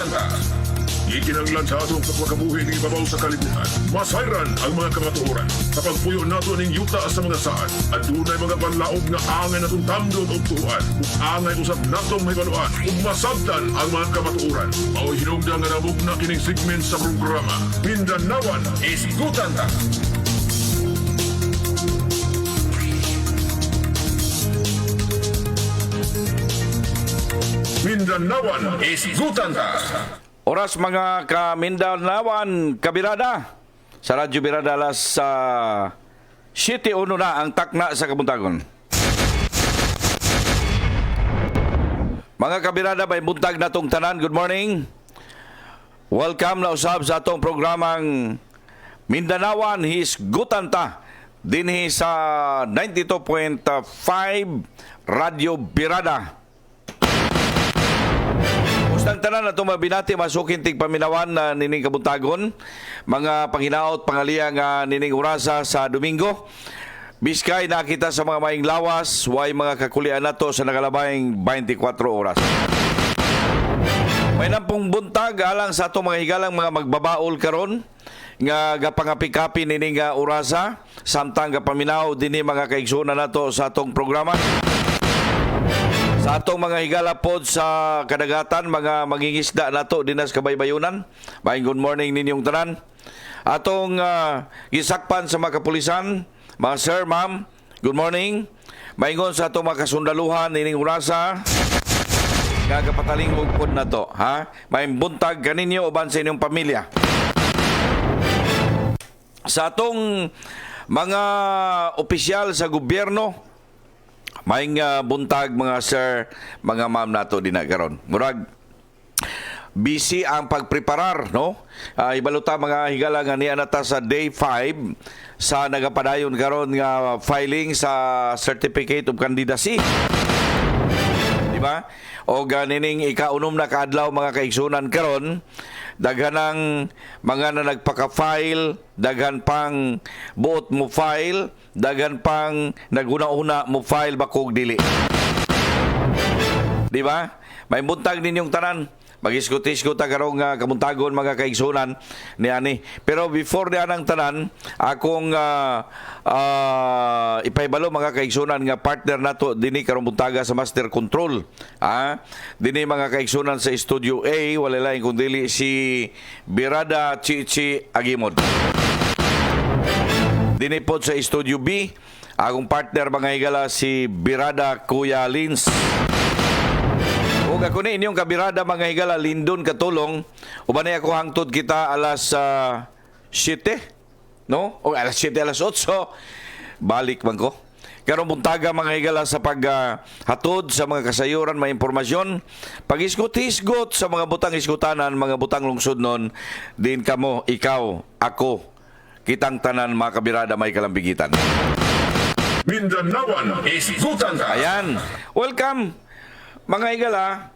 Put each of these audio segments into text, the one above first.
Isgutan ka! Ikinanglan sa atong pagmakabuhi ng ibabaw sa kalibutan. Masayran ang mga kamatuoran. Kapag puyo nato ning yuta sa mga saan, at dunay mga panlaog nga angay natong tamdon o tuhan, ug angay usap natong may baluan, ug masabtan ang mga kamatuoran. Mao'y hinungdan nga nabog na kining segment sa programa. Mindanawan, Isgutan ka! Mindanawan, Isgutan ka! Oras mga ka-Mindanawan, kabirada. Sa Radyo Birada alas 7:01 na ang takna sa Kabuntagon. Mga kabirada, may buntag na tong tanan. Good morning. Welcome na usab sa atong programang Mindanawan Hisgutan ta. Dinhi sa 92.5 Radyo Birada. Ang tanan na itong mabinati, masukin tig paminawan na nining kabuntagon, mga panghinaot, pangalia nga nining orasa sa Domingo. Biskay nakita sa mga maing lawas, way mga kakulian nato sa nakalabayng 24 oras. May nampong buntag alang sa itong mga higalang mga magbabaol karon nga gapangapi-kapi nining orasa, samtang gapaminaw dinhi mga kaigsunan nato sa atong programa. Sa atong mga higala pod sa kadagatan, mga mangingisda nato dinas kabaybayunan. Maayong good morning ninyong tanan. Atong gisakpan sa mga kapulisan, mga sir, ma'am, good morning. Maingon sa atong mga kasundaluhan nining urasa. Nga kapataling pod na to, ha? May buntag kaninyo uban sa inyong pamilya. Sa atong mga opisyal sa gobyerno, maing buntag mga sir, mga ma'am nato dinakaron. Murag busy ang pagpreparar, no? Ibaluta mga higala nga niya nata sa day 5 sa nagapadayon karon nga filing sa Certificate of Candidacy. Di ba? O ganining ikaunom na kaadlaw mga kaigsunan karon, daghan ang mga na nagpaka-file, daghan pang buot mo file, daghan pang naguna-una mo file bakog dili. Di ba? May buntag ninyong tanan. Mag-iskutis-iskuta karong kamuntagon mga kaigsunan ni ani. Pero before di anang tanan, akong ipaybalo mga kaigsunan nga partner nato dinhi karong buntaga sa Master Control. Dinhi mga kaigsunan sa Studio A, wala lain kung dili si Birada Chichi Agimod. Dinhi pod sa Studio B, akong partner mga higala si Birada Kuya Lins. O ako ni inyong kabirada mga higala, lindon katulong. Uban na ako hangtod kita alas 7, no? O alas 7, alas 8. Balik man ko. Karong buntaga mga higala sa paghatod sa mga kasayuran, may impormasyon. Pag-isgot-isgot sa mga butang iskutanan, mga butang lungsod nun, din kamo, ikaw, ako, kitang tanan mga kabirada may kalambigitan. Mindanawan, Isgutan ka! Ayan. Welcome. Mga higala,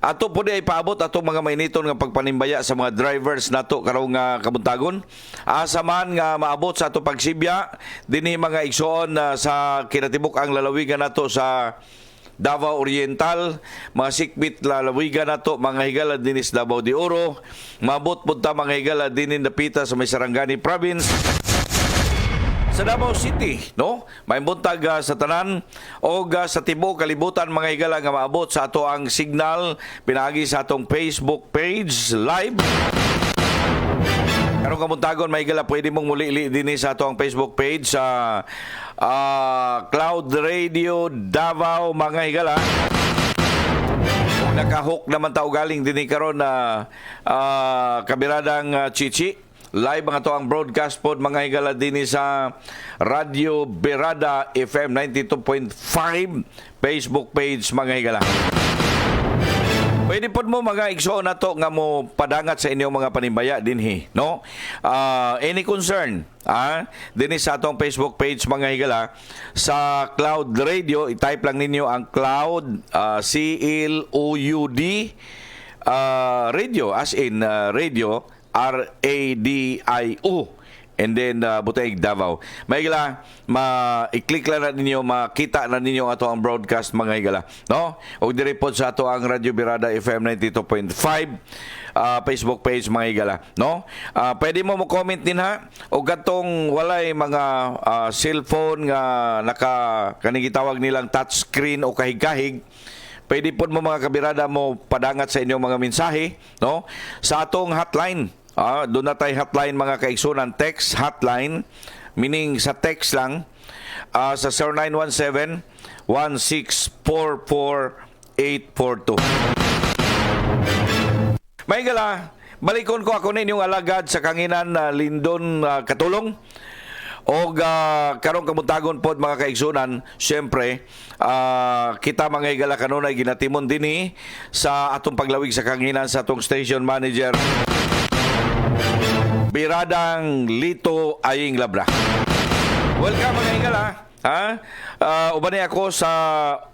ato po di ay paabot atong mga mainiton nga pagpanimbaya sa mga drivers nato karong kabuntagon. Asa man nga maabot sa ato pagsibya dinhi mga igsoon sa kinatibuk ang lalawigan nato sa Davao Oriental, mga sikbit lalawigan nato mga higala dinis Davao de Oro, maabot punta mga higala dinin dapita sa may Sarangani Province. Sa Davao City, no? May buntag sa tanan o sa tibuok kalibutan mga higala nga maabot sa ato ang signal pinagi sa atong Facebook page live. Karong kabuntagon mga higala pwede mong muli din sa ato ang Facebook page sa Cloud Radio Davao mga higala. Kung nakahok naman tao galing din karon na kabiradang Chichi. Live ang ato ang broadcast pod mga higala din sa Radio Birada FM 92.5 Facebook page mga higala. Pwede pod mo mga igsoon nato nga mo padangat sa inyong mga panimbaya dinhi, no? Any concern, dinhi sa atong Facebook page mga higala sa Cloud Radio, i-type lang ninyo ang Cloud CLOUD radio as in radio RADIO and then Butaig, Davao. Mga higala, i-click lang na ninyo, makita na ninyo ato ang broadcast mga higala. No? O direport sa ato ang Radyo Birada FM 92.5 Facebook page mga higala. No? Pwede mo comment din ha. O gatong walay mga cellphone nga kanigitawag nilang touchscreen o kahig-kahig, pwede po mo mga kabirada mo padangat sa inyong mga mensahe, no? Sa atong hotline. Doon na tayo hotline mga kaigsunan, text hotline, meaning sa text lang, sa 0917-1644842. May gala, balikon ko ako ninyong alagad sa kanginan Lindon Katulong. O karong kamuntagon pod mga kaigsunan, syempre kita mga higala kanunay ginatimon dinhi sa atong paglawig sa kanginan sa atong station manager Biradang Lito Aying Labra. Welcome mga higala. Ubanay ako sa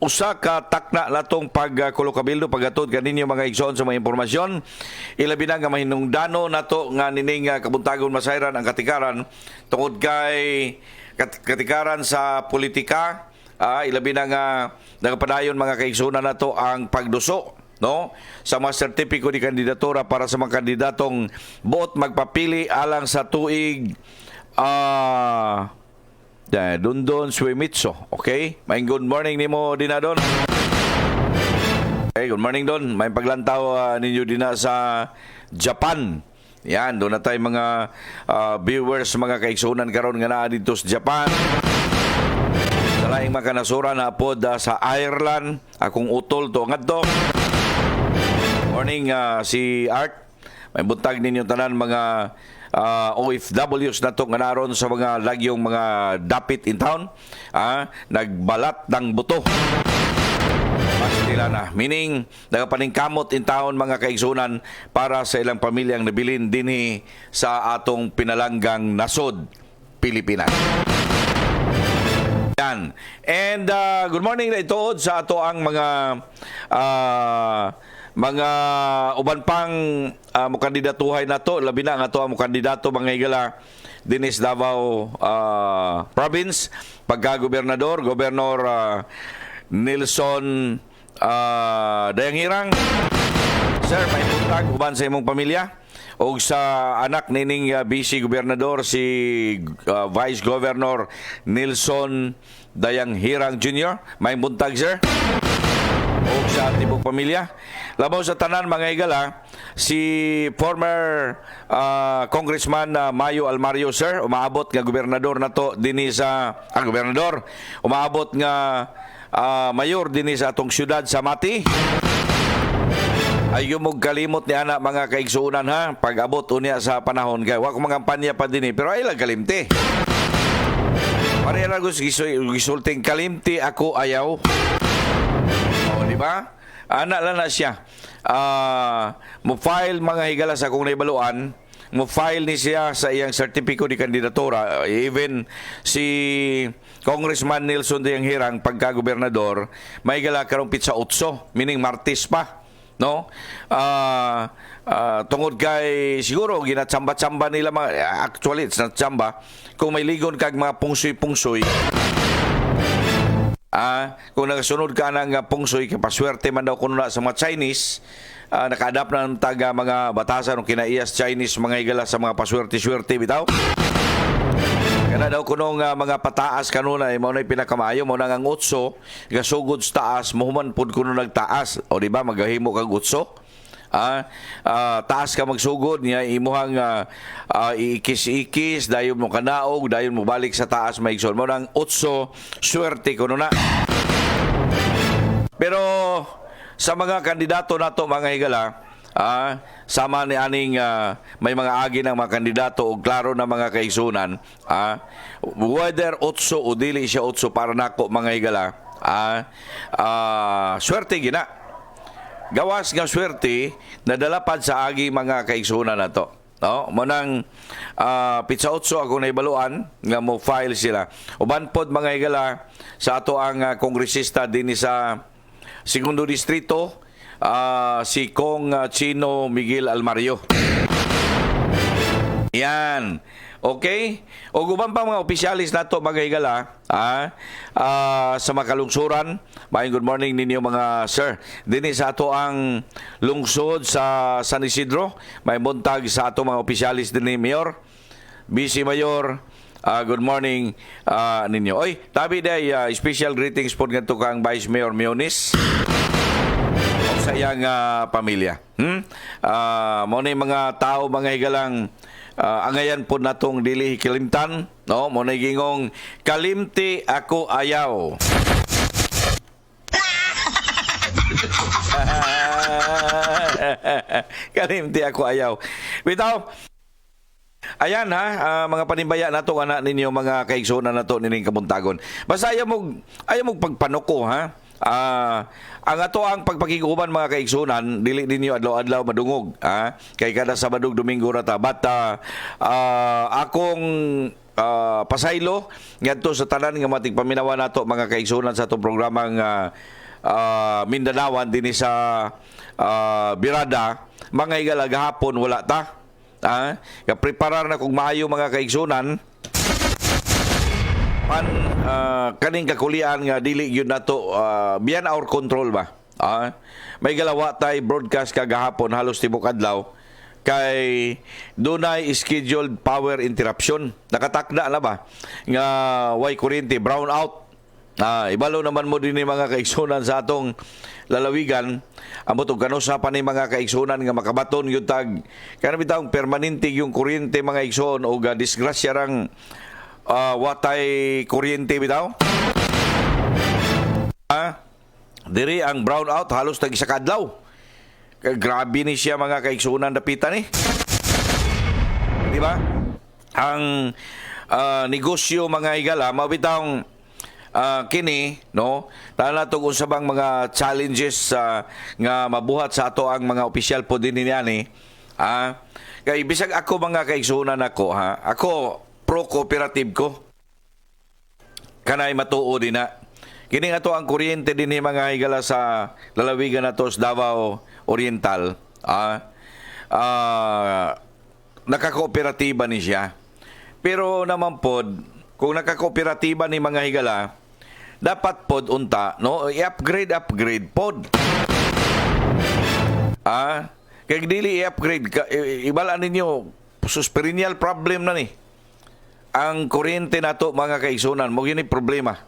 usa ka takna natong pagkulo-kabildo pagatod kaninyo mga igsoon sa mga impormasyon. Ilabi na nga mahinungdano nato nga nining kabuntagon masayran ang katikaran tungod kay katikaran sa politika. Ilabi na nga nagapadayon mga kaigsunan nato ang pagduso, no, sa mga sertipiko di kandidatura para sa mga kandidatong buot magpapili alang sa tuig Dundon Suemitso. Okay? May good morning nimo dinadon. Okay, good morning Don. May paglantaw ninyo dina sa Japan. Yan, doon na tayo mga viewers, mga kaigsunan karon nga naa dito sa Japan. Sa laing mga kanasura na pod sa Ireland. Akong utol to ngadto. Morning si Art. May buntag ninyo tanan mga OFWs na to nga naroon sa mga lagyong mga dapit in town, nagbalat ng buto. Nila na, meaning nagapaningkamot in town mga kaigsunan para sa ilang pamilyang nabilin dinhi sa atong pinalanggang nasod, Pilipinas. Yan. And good morning na ituod sa ato ang mga uban pang mukandidatuhay na to, labi na nga to ang mukandidato mga higala dinis Davao Province, pagka-gobernador, Gobernador Nelson Dayang Hirang. Sir, may puntag uban sa imong pamilya o sa anak nining BC Gobernador si Vice Governor Nelson Dayang Hirang Jr. May buntag, sir, o sa tibok pamilya. Labaw sa tanan mga higala, si former Congressman Mayo Almario, sir, umaabot nga gobernador na to dinhi sa gobernador, umaabot nga mayor dinhi sa atong syudad sa Mati. Ayaw mo kalimot ni anak mga kaigsuunan ha, pag-abot unya sa panahon kay wa ko mangampanya pa dinhi, pero ay lang kalimti. Pareha gusto gisulting kalimti ako ayaw. O di ba? Anak lang na siya. Mo-file mga higala sa kung naibaluan, mo-file ni siya sa iyang sertipiko di kandidatura. Even si Congressman Nelson Dayang Hirang pagka-gobernador, may higala karong pitsa 8, meaning Martes pa. No? Tungod kay siguro ginatsamba-tsamba nila actually it's not tsamba, kung may ligon kag mga pungsoy-pungsoy, kung nagasunod ka ng pungsoy, kapaswerte man daw kuno na sa mga Chinese, naka-adapt na ng taga mga batasan o kinaiyas Chinese mga higala sa mga paswerte-swerte bitaw. Kana daw kunong mga pataas kanuna mo na pinakamayo mo nang ang utso gasugod sa taas mohuman pud kuno nagtaas o di ba magahimo kag utso. Taas ka magsugod niya imuhang iikis-ikis dayon mo kanaog dayon mo balik sa taas maigsoon mo nang utso swerte kuno na. Pero sa mga kandidato nato mga higala, sama ni aning may mga agi ng mga kandidato o klaro na mga kaigsunan, whether utso o dili siya utso para nako mga higala, swerte gina. Gawas nga swerte nadalapad sa agi mga kaigsunan nato. No, manang pitsa utso ako naibaluan nga mo file sila. Uban pod mga higala sa ato ang kongresista dinhi sa Segundo Distrito, si Kong Chino Miguel Almario. Yan. Okay? O guban pa mga opisyalis nato mga higala sa makalungsuran. Maayong good morning ninyo mga sir. Dini sa ato ang lungsod sa San Isidro. May buntag sa ato mga opisyalis din ni Mayor. Vice Mayor, good morning ninyo. Oy, tabi day special greetings po ngadto kang Vice Mayor Mionis sa iyang pamilya. Mo na mga tao mga higalang angayan po natong dili kalimtan, no? Mo na gingong kalimti ako ayaw. Kalimti ako ayaw. Bitaw, ayan mga panibaya nato anak ninyo mga kaigsunan nato nining kabuntagon. Basta ayaw mo pagpanuko ang ato ang pagpakiguban mga kaigsunan dili ninyo adlaw-adlaw madungog kay kada Sabado Domingo rata but akong pasaylo ngadto sa tanan nga matig paminawa nato mga kaigsunan sa atong programang Mindanawan dinhi sa Birada mga higala gahapon wala ta preparar na kung maayo mga kaigsunan kaning kakulian nga dili yun nato beyond our control ba. May galawa tay broadcast kagahapon halos tibok adlaw kay dunay scheduled power interruption. Nakatakda na ba nga way kuryente brown out. Ibalo naman mo din mga kaigsunan sa atong lalawigan amo tong kanusa pa ni mga kaigsunan nga makabaton yung tag kana bitaw permanente yung kuryente mga igsoon o disgrasya rang watay kuryente bitaw. Diri ang brown out halos tag isa ka adlaw. Grabe ni siya mga kaigsunan dapitan di ba? Ang negosyo mga higala mabitang kini no tala tug usabang mga challenges nga mabuhat sa ato ang mga opisyal po din niani kay bisag ako mga kaigsunan ako pro cooperative ko kanay matuo din na kini ato ang kuryente din ni mga higala sa lalawigan nato sa Davao Oriental nakakooperatiba ni siya pero naman pod kung nakakooperatiba ni mga higala dapat pod unta no i-upgrade pod kay dili i-upgrade ibalaan ninyo perennial problem na ni ang kuryente nato mga kaigsunan mo gini problema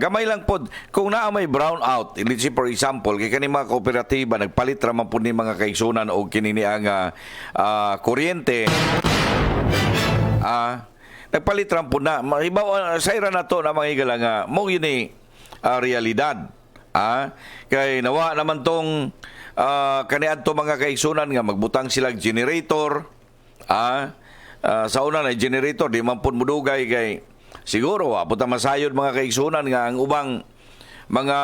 gamay lang pod kung naa may brown out for example kay kani mga kooperatiba nagpalit ra man pod ni mga kaigsunan og kini ang kuryente nagpalit ra po na ibaw sayra na to na mga higala nga mo yun realidad kay nawa naman tong kaniad to mga kaigsunan nga magbutang silang generator sa una na generator di man po mudugay kay siguro aputa masayod mga kaigsunan nga ang ubang mga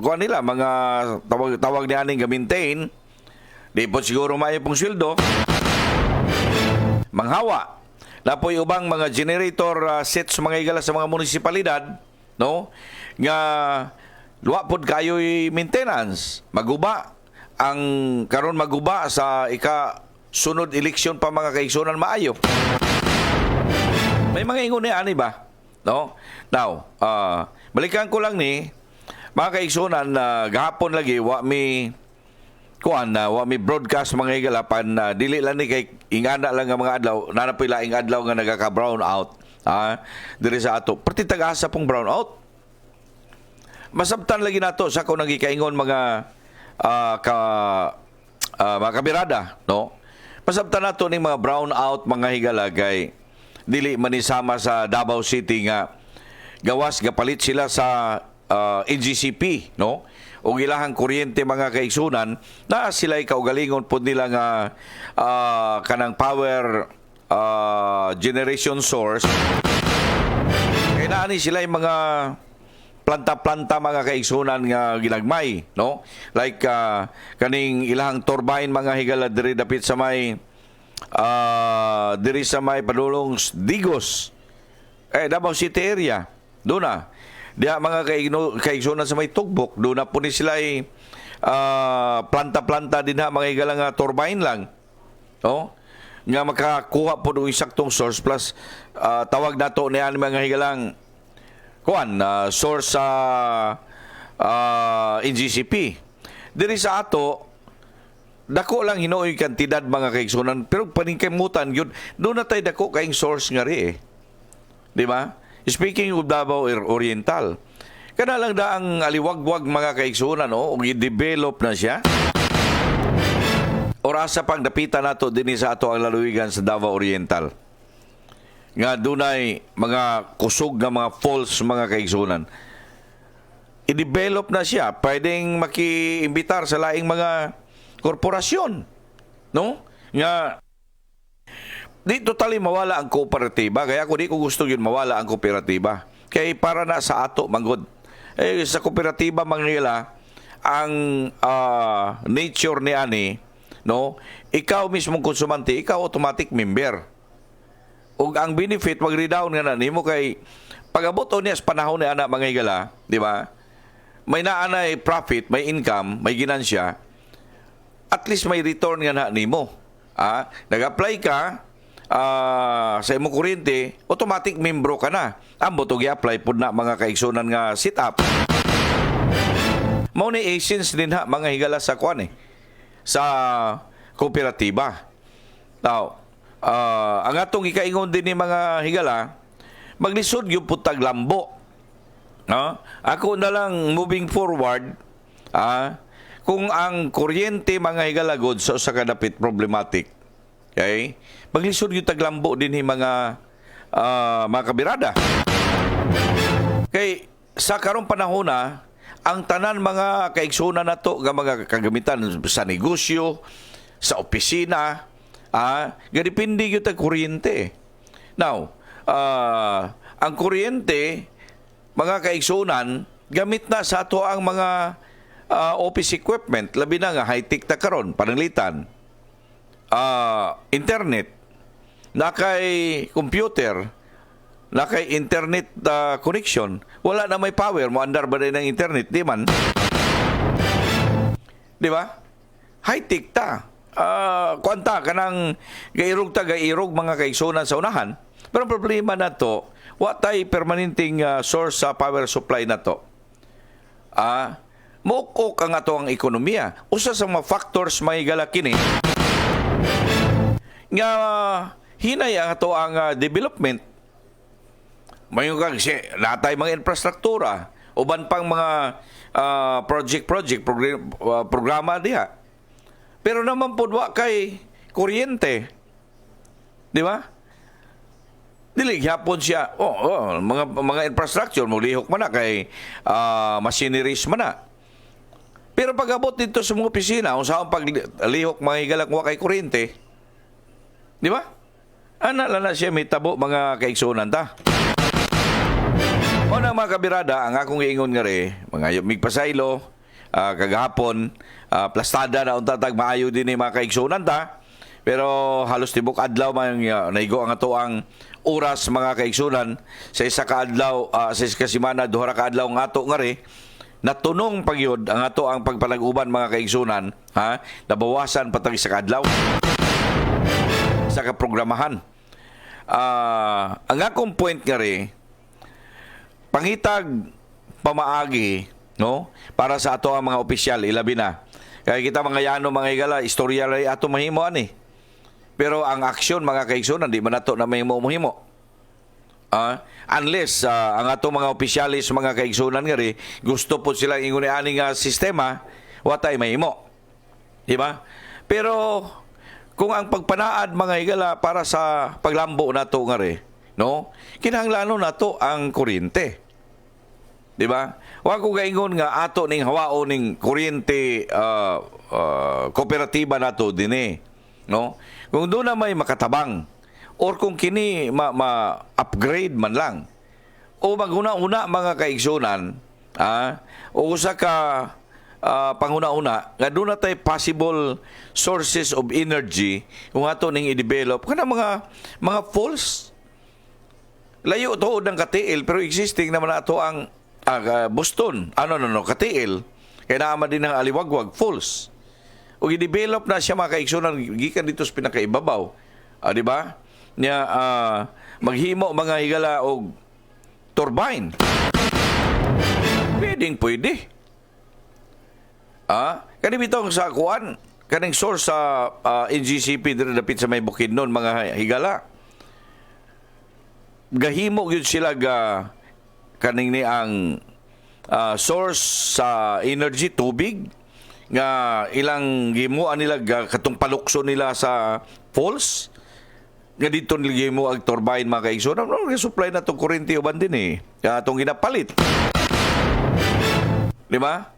kuan nila mga tawag ni aning ga-maintain di po siguro maayo pong sweldo manghawa na po yung ubang mga generator sets mga higala sa mga munisipalidad no nga luwa pod kayo'y maintenance maguba ang karon maguba sa sunod eleksyon pa mga kaigsunan maayo may mga ingon ni ani ba no now balikan ko lang ni mga kaigsunan gahapon lagi wa mi broadcast mga higalapan dili lang ni kay ingana lang nga mga adlaw nanapoy laing adlaw nga nagaka brown out diri sa ato perti tag-asa pong brown out masabtan lagi nato sa ko nagikaingon mga mga kabirada no masabtan nato ning mga brown out mga higala kay dili manisama sa Davao City nga gawas gapalit sila sa NGCP no o ilahang kuryente mga kaigsunan na sila'y kaugalingon po nila nga kanang power generation source kaya naani sila'y mga planta-planta mga kaigsunan nga ginagmay no like kaning ilahang turbine mga higala diri dapit sa may diri sa may padulong Digos Davao City area doon na diha mga kaigsunan sa may Tugbok doon na po ni sila planta-planta din ha mga higala nga turbine lang no nga makakuha po ng isaktong source plus tawag nato ni ani mga higalang source sa NGCP. Diri sa ato dako lang hinuoy kantidad mga kaigsunan pero paningkamutan yun doon na tayo dako kaing source nga ri di ba? Speaking of Davao Oriental, kana lang da ang aliwagwag mga kaigsunan ug i-develop na siya. Orasa pang dapitan nato dinhi sa ato ang lalawigan sa Davao Oriental. Nga dunay mga kusog nga mga falls mga kaigsunan. I-develop na siya, pwedeng maki-imbitar sa laing mga korporasyon, no? Nga di totally mawala ang kooperatiba, kaya ako di ko gusto yun mawala ang kooperatiba. Kaya para na sa ato manggod. Sa kooperatiba mangnila ang nature ni ani, no? Ikaw mismong konsumante, ikaw automatic member. Ug ang benefit mag-redown nga na nimo kay pag-abot o niya sa panahon ni anak mga higala, di ba? May naanay profit, may income, may ginansya, at least may return nga na nimo. Nag-apply ka sa imong kuryente, automatic membro ka na. Ang butog i-apply po na mga kaigsunan nga sit-up. Mao ni essence din ha, mga higala sa kwan sa kooperatiba. Now, ang atong ikaingon din ni mga higala, maglisod yung putag lambo. Ako na lang moving forward, kung ang kuryente mga higalagod sa kadapit problematic, okay, maglisod yung taglambo din ni mga kabirada. Kay sa karong panahon na, ang tanan mga kaigsunan nato nga mga kagamitan sa negosyo, sa opisina, depende yung tag kuryente. Now, ang kuryente mga kaigsunan, gamit na sa ato ang mga office equipment, labi na nga high-tech na karon, pananglitan, internet, na kay computer, na kay internet connection, wala na may power, mo andar ba rin ng internet, di man? Di ba? High-tech ta. Kwanta ka ng gairog mga kaigsunan sa unahan, pero ang problema na to, watay permanenteng source sa power supply na to. Mukok ang ato ang ekonomiya. Usa sa mga factors may galakini nga hinay ang ato ang development. Mayon kang natay mga infrastruktura, uban pang mga programa diha. Pero naman po kay kuryente. Di ba? Dili gyapon siya mga infrastructure mo lihok man na kay machineries man na. Pero pag-abot dito sa mga opisina kung saan paglihok mga higalak wa kay kuryente, di ba? Ana na siya may tabo mga kaigsunan ta. O na mga kabirada, ang akong iingon nga rin, mga migpasaylo, kagahapon, plastada na untatag maayo din ni mga kaigsunan ta. Pero halos tibok adlaw man naigo ang ato ang oras mga kaigsunan sa isa ka adlaw sa isa ka semana duha ka adlaw nga ato nga ri natunong pagyod ang ato ang pagpalag-uban mga kaigsunan nabawasan patag sa adlaw sa kaprogramahan. Ang akong point nga ri pangitag pamaagi no para sa ato ang mga opisyal ilabi na kaya kita mga yano mga higala istorya ray ato mahimo ani. Pero ang aksyon mga kaigsunan di man nato na may mohimo. Unless ang ato mga opisyalis mga kaigsunan nga ri gusto po sila inguni ani nga sistema watay mahimo. Di ba? Pero kung ang pagpanaad mga higala para sa paglambo nato nga ri, no? Kinahanglanon nato ang kuryente. Di ba? Wa ko gaingon nga ato ning hawao ning kuryente kooperatiba nato dinhi, no? Kung doon na may makatabang or kung kini ma-upgrade man lang o maguna-una mga kaigsunan o usa ka panguna-una nga doon na tayo possible sources of energy kung ato ning i-develop kana mga false layo to ng katiil pero existing naman ato ang Boston katiil kaya naman din ang aliwagwag false. O i-develop na siya mga kaigsunan gikan dito sa pinakaibabaw Di ba? Nya maghimo mga higala og turbine. Pwede. Kani bitong sa kuan, kaning source sa NGCP diri dapit sa may Bukidnon mga higala. Gahimo gyud sila kaning ni ang source sa energy tubig nga ilang gimuan nila katong palukso nila sa falls nga dito nilgimo ang turbine mga kaigsoon. No, supply na itong kuryente uban din itong ginapalit. Di ba?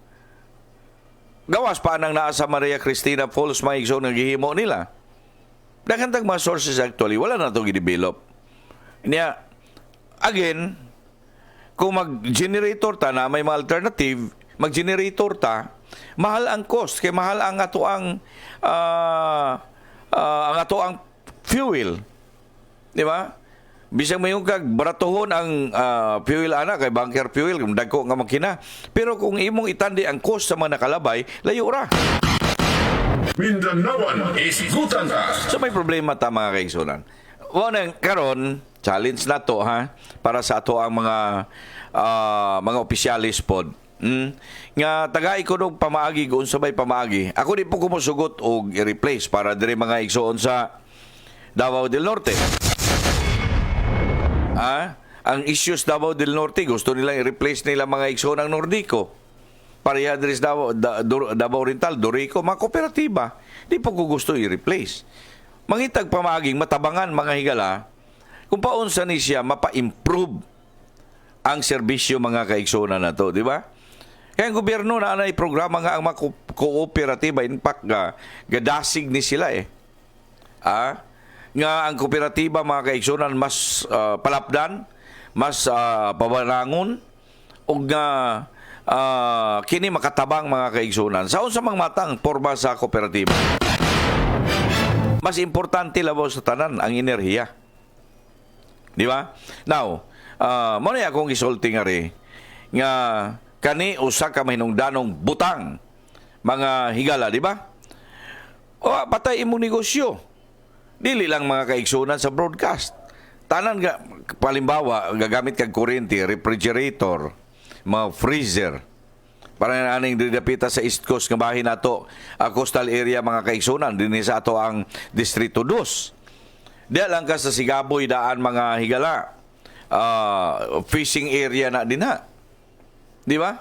Gawas pa nang naa sa Maria Cristina Falls mga kaigsoon nga gihimo nila. Daghang mga sources actually, wala na itong gidevelop. Niya, again, kung mag-generator ta na may mga alternative, mag-generator ta, mahal ang cost, kay mahal ang ato ang fuel. Di ba? Bisang mayong kag baratohon ang fuel ana kay bunker fuel kung dagko nga makina. Pero kung imong itandi ang cost sa mga nakalabay, layo ra. Mindanawan, isigutan ka. So may problema ta mga kaigsunan. Well, karon challenge na to para sa ato ang mga opisyalis pod. Nga tagay ko nung pamaagi kung sabay pamaagi. Ako di po kumusugot og i-replace para dire mga igsoon sa Davao del Norte. Ang issues Davao del Norte gusto nilang i-replace nila mga igsoon ng Nordico. Pareha dire sa Davao Oriental, Dorico, mga kooperatiba. Di po ko gusto i-replace. Mangitag pamaaging matabangan mga higala kung paunsa ni siya mapa-improve ang serbisyo mga kaigsoon na to, di ba? Kaya ang gobyerno na anay programa nga ang mga kooperatiba, in fact, gadasig ni sila nga ang kooperatiba mga kaigsunan mas palapdan, mas pabarangon, o nga kini makatabang mga kaigsunan. Sa unsa mang matang porma sa kooperatiba? Mas importante labaw sa tanan ang enerhiya. Di ba? Now, mo na akong isulti nga rin nga kani usa ka mahinungdanong butang mga higala, di ba? O patay imong negosyo. Dili lang mga kaigsunan sa broadcast. Tanan nga palimbawa gagamit kag kuryente, refrigerator, mga freezer. Para na aning didapita sa East Coast nga bahin nato, coastal area mga kaigsunan dinhi sa ato ang Distrito 2. Diya lang ka sa Sigaboy daan mga higala. Fishing area na din Di ba?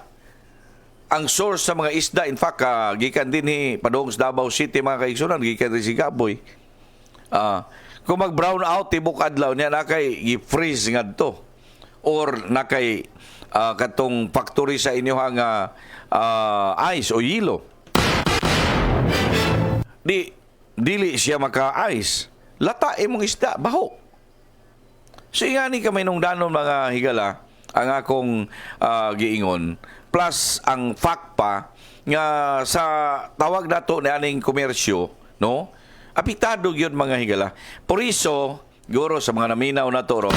Ang source sa mga isda, in fact, gikan din ni padong sa Davao City mga kaigsunan, gikan din Sigaboy. Kung mag-brown out, tibok adlaw niya na kay i-freeze nga to. Or na kay katong factory sa inyo ang ice o yelo. Dili siya maka-ice. Lata imong isda, baho. So nga ni kamay nung danon mga higala, ang akong giingon. Plus, ang fact pa, nga sa tawag nato ni aning komersyo, no? Apektado yun mga higala. Por iso, guro sa mga naminaw na toro,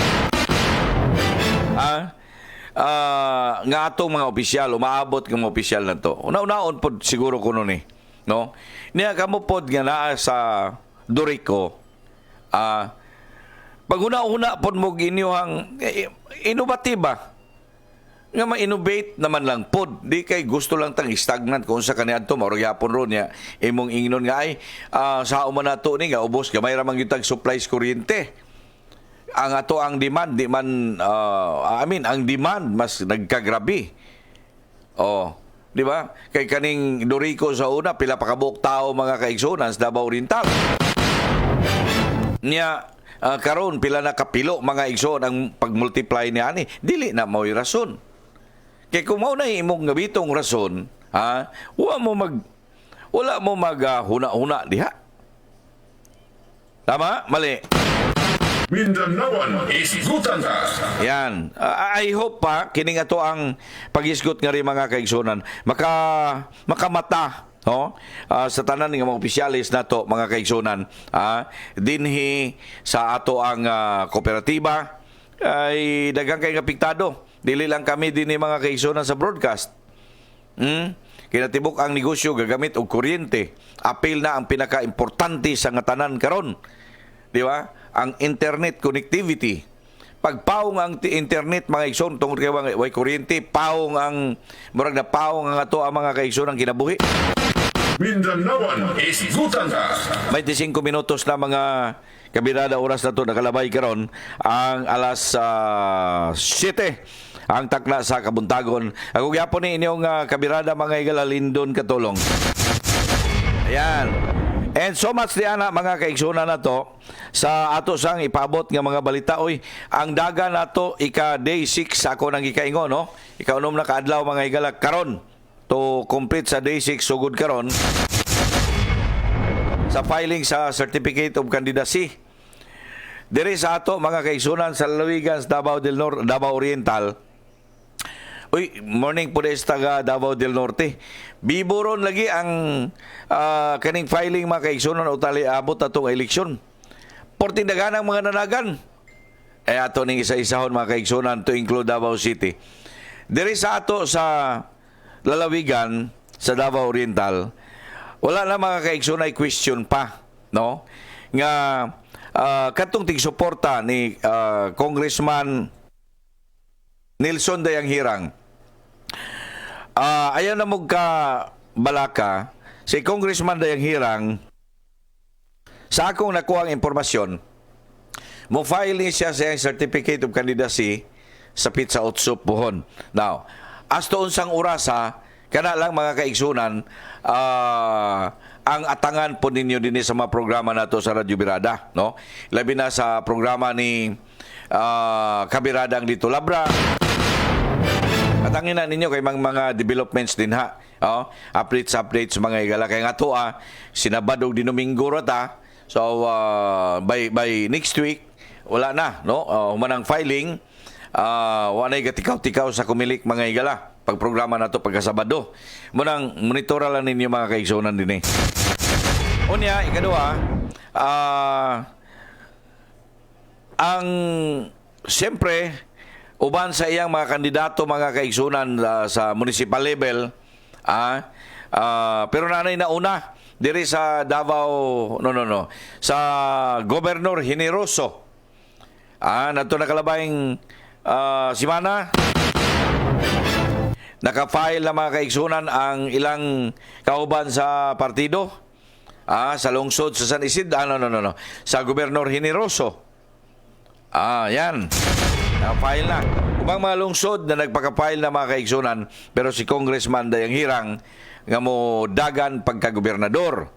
nga atong mga opisyal, umaabot ng mga opisyal na to. Una-unaon po siguro kuno ni, no? Niya kamo pod nga naa sa Dorico, pag una-una po mo ginyuhang inobatiba, nga ma-innovate naman lang pod. Di kay gusto lang tang stagnant kung sa kaniadto to, mauro yapon ron niya, imong ingnon nga ay, sa uman na to ni nga, ubos, gamay ramang yung tag supplies kuryente. Ang ato ang demand, ang demand mas nagkagrabe. Di ba? Kay kaning Dorico sa una, pila pa kabuok tao mga kaigsunan sa Davao Oriental. Niya, karon pila na kapilo mga igsoon ang pag-multiply niya ani, dili na mao'y rason. Kay kung mao na imong gabitong rason, wala mo huna-huna diha. Tama? Mali. Mindanawan, isigutan ka. Yan. I hope pa kining ato ang pag-isgot nga rin mga kaigsunan makamata sa tanan ng mga opisyalis nato mga kaigsunan dinhi sa ato ang kooperatiba ay daghang kay apektado. Dili lang kami dinhi mga kaigsunan sa broadcast. Kinatibok ang negosyo gagamit og kuryente. Apil na ang pinaka-importante sa nga tanan karon di ba? Ang internet connectivity. Pag paong ang internet mga igsoon tungod kay way kuryente, paong ang murag na paong ang ato ang mga kaigsoon ang kinabuhi. Mindanawan isgutan ka. 25 minutos na mga kabirada oras na to nakalabay karon ang alas 7 ang takna sa Kabuntagon. Ako gyapon ni inyong kabirada mga igala Lindon Katulong. Ayan. And so much di ana mga kaigsoon na to sa ato sang ipabot nga mga balita. Oy, ang daga nato ika day 6 ako nang ikaingon no. Ikaunom na kaadlaw mga igala karon to complete sa day 6 sugod karon sa filing sa Certificate of Candidacy. Diri sa ato mga kaigsunan sa Lalawigan sa Davao del Norte, Davao Oriental. Uy, morning po des taga Davao del Norte. Biboron lagi ang kaning filing mga kaigsunan o tali abot atong eleksyon. Porting daganang mga nanagan. Ato ning isa-isahon mga kaigsunan to include Davao City. Diri sa ato sa Lalawigan sa Davao Oriental, wala na mga kaigsunan ay question pa, no? Nga katong tigsuporta ni Congressman Nelson Dayang Hirang. Ayaw na magka balaka si Congressman Dayang Hirang sa akong nakuha ang impormasyon mo file ni siya sa Certificate of Candidacy sa Pizza Utsop Buhon. Now, as to unsang orasa kana lang mga kaigsunan ang atangan po ninyo din sa mga programa nato sa Radyo Birada, no? Labi na sa programa ni Kabiradang dito Labra. Atangin na ninyo kay mga developments din ha. Oh, updates mga igala kay nga to sinabadog di Domingo rata. So by next week wala na, no? Humanang filing wala gatikaw-tikaw sa kumilik mga igala pag programa na to pagkasabado. Munang monitora lang ninyo mga kaigsunan din eh. Unya, ikadua, ang siyempre, uban sa iyang mga kandidato, mga kaigsunan sa municipal level, pero nanay na una, diri sa Davao, sa Gobernador Generoso. Nato nakalabayng simana, naka-file na mga kaigsunan ang ilang kauban sa partido sa lungsod sa San Isidro, sa Gobernador Generoso. Yan. Naka-file na. Ubang mga lungsod na nagpaka-file na mga kaigsunan, pero si Congressman Dayang Hirang nga mo dagan pagka-gobernador.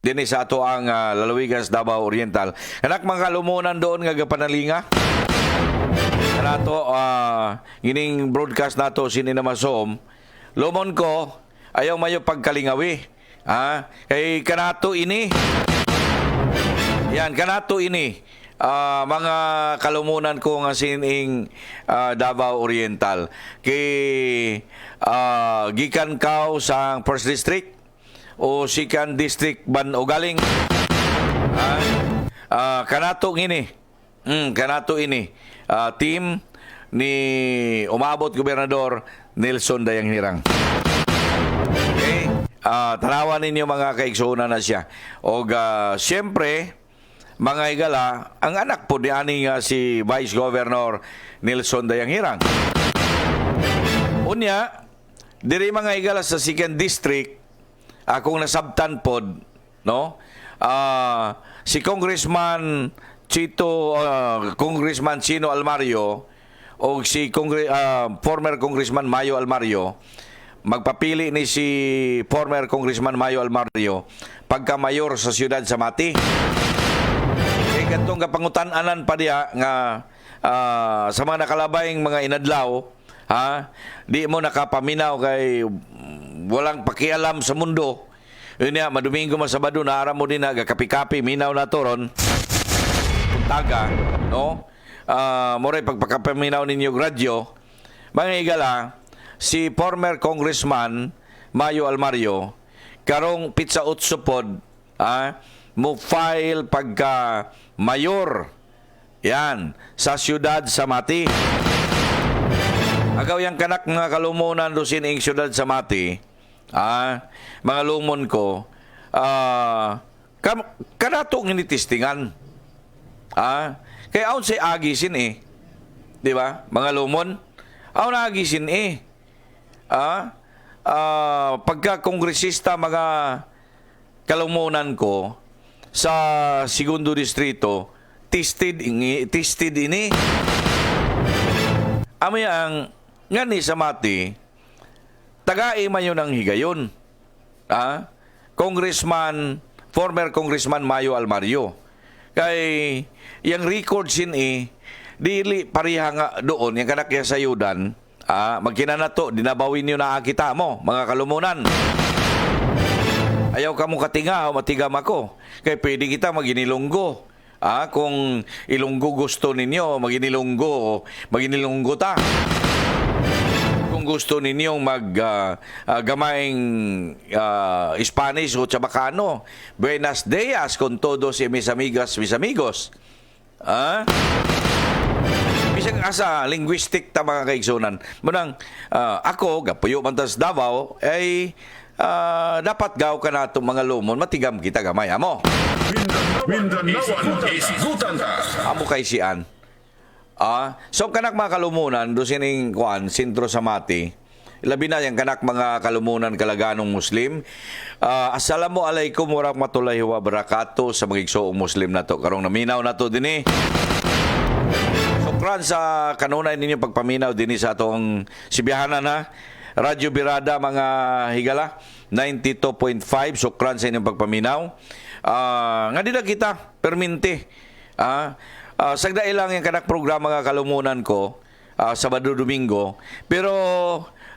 Dini sa ato ang Lalawigan sa Davao Oriental. Anak mga kalumunan doon nga gapanalinga. Nato gining broadcast nato sininamasom. Lumon ko ayaw mayo pagkalingawi. Kay kanato ini. Yan kanato ini. Mga kalumunan ko nga sining Davao Oriental. Kay gikan kaw sa First District o Second District ban o galing. Kanato ini. Kanato ini. Team ni umabot Gobernador Nelson Dayang Hirang. Okay? Tanawan ninyo mga kaigsunan na siya. O siyempre, mga igala, ang anak po ni ani nga si Vice Governor Nelson Dayang Hirang. Unya, diri mga igala sa Second District, akong nasabtan pod, no? Si Congressman Congressman Chino Almario o si former Congressman Mayo Almario, magpapili ni si former Congressman Mayo Almario pagka-mayor sa siyudad sa Mati. Kaya katong kapangutan-anan pa diya nga sa mga nakalabayng mga inadlaw, di mo nakapaminaw kay walang pakialam sa mundo. Yun niya, madumingo masabado na aram mo din na kapi-kapi, minaw na toron. Taga, no? Moray pagpakapaminaw ninyo radyo, mga igala, si former Congressman Mayo Almario, karong Pizza Utsupod, mo file pagka mayor, yan, sa siyudad sa Mati. Agaw yung kanak mga kalumunan do sining siyudad sa Mati, mga lumon ko, kanatong initistingan, Kaya aun say agisin di ba? Mga lumon, aun agisin pagka kongresista mga kalumunan ko sa segundo distrito, tested ini. Amay ang ngani sa mati, tagai man yun ang higayon. Former Congressman Mayo Almario. Kay yung record dili pariha nga doon, yung kanakya sa yudan, magkinanato, dinabawin nyo na kita mo, mga kalumunan. Ayaw ka mo katinga, matigam ako. Kaya pwede kita maginilunggo. Kung ilunggo gusto ninyo, maginilunggo ta. Kung gusto ninyong gamayng Spanish o Chabacano, buenas días con todos y mis amigas, mis amigos. Bisang asa linguistic ta mga kaigsunan. Munang ako gapuyo man tas Davao ay dapat gaw ka na itong mga lumon, matigam kita gamay amo. Mindanawan, isigutan ka. Amo kay sian. So kanak mga kalumunan, do sining kuan, sentro sa Mati. Labi na yung kanak mga kalumunan kalaganong Muslim. Assalamualaikum warahmatullahi wabarakatuh sa mga igsoong Muslim na to. Karong naminaw na to din Sukran sa kanunay ninyo pagpaminaw din sa atong sibihanan Radyo Birada mga higala 92.5. Sukran sa inyong pagpaminaw. Nga di na kita perminti. Sagda ilang yung kanak programa nga kalumunan ko Sabado Domingo, pero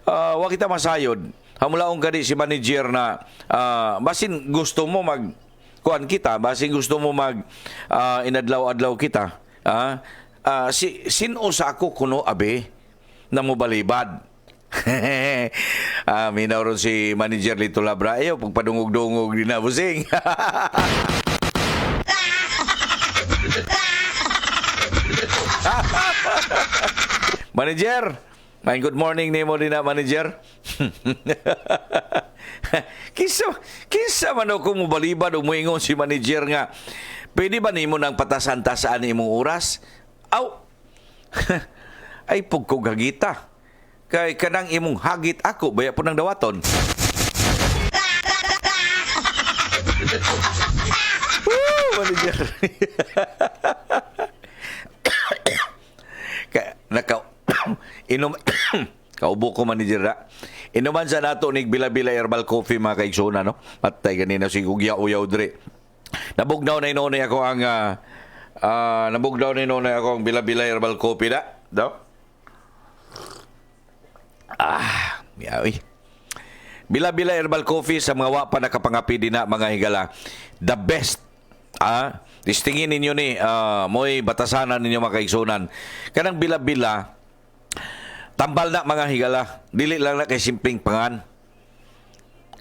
wa kita masayod. Hamulaong kadi si manager na basin gusto mo kuan kita, basin gusto mo inadlaw-adlaw kita. Sino sa ako kuno abe na mo balibad. Minaw ron si manager Lito Labra. Ayaw, pagpadungog-dungog din na, busing. Manager, may good morning ni mo din na, manager. Kinsa man ako mo balibad, umuingon si manager nga, pwede ba nimo nang patasan-tasaan imong oras? Aw! Ay, pugkog hagita. Kay kanang imong hagit ako, baya po ng dawaton. Woo! Manager. Kaubo ko manager inuman sa nato nig bila-bila herbal coffee mga kaigsona no. Matay ganina si Gugya Uyaw dre. Nabugnaw na inonay ako ang bila-bila herbal coffee daw. Miyawi. Bila-bila herbal coffee sa mga wa pa nakapangapi din na mga higala. The best. Distingin ninyo ni mo'y batasanan ninyo mga kaigsunan. Kanang bila-bila tambal na mga higala. Dili lang na kay simpleng pangan.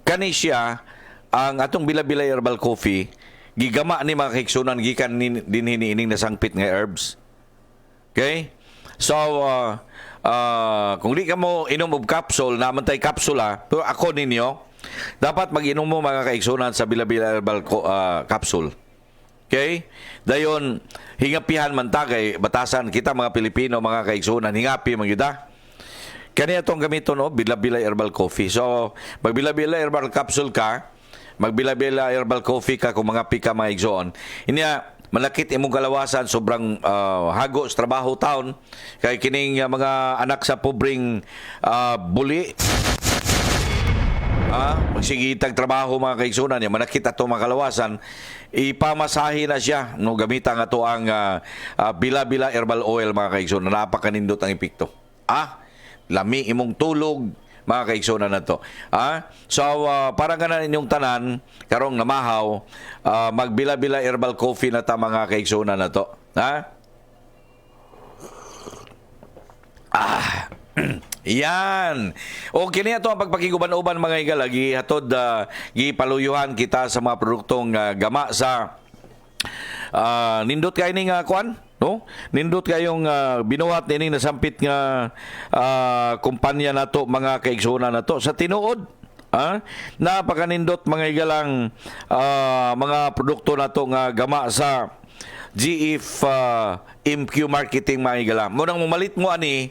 Kani siya ang atong bila-bila herbal coffee gigama ni mga kaigsunan gikan din hiniining nasangpit nga herbs. Okay? So kung di ka mo inom og capsule, naman tay kapsula, pero ako ninyo, dapat mag-inom mo mga kaigsunan sa bila-bila herbal capsule. Okay? Dayon, hingapihan man ta kay batasan kita mga Pilipino, mga kaigsunan, hingapi man yuta. Kani atong gamiton bila-bila herbal coffee. So, mag-bila-bila herbal capsule ka, mag-bila-bila herbal coffee ka kung mga pika mga igsoon. Inya, malakit imong kalawasan, sobrang hago sa trabaho taon. Kay kining mga anak sa pobreng buli. Magsigitag trabaho mga kaigsunan niya, manakit ato mga kalawasan, ipamasahe na siya no gamitan ato ang bila-bila herbal oil mga kaigsunan. Napakanindot ang epekto. Lami imong tulog mga kaigsunan na to. So, para nga na inyong tanan, karong namahaw, magbila-bila herbal coffee na ta mga kaigsunan na to. Yan. O kini ato ang pagpakiguban-uban mga igalagi hatod gipaluyuhan kita sa mga produktong gama sa nindot kay ning kuan no? Nindot kayong binuhat nining nasampit nga kumpanya nato mga kaigsunan nato sa tinuod. Napakanindot mga igalang mga produkto nato nga gama sa GF MQ Marketing mga higala. Munang mumalit mo ani,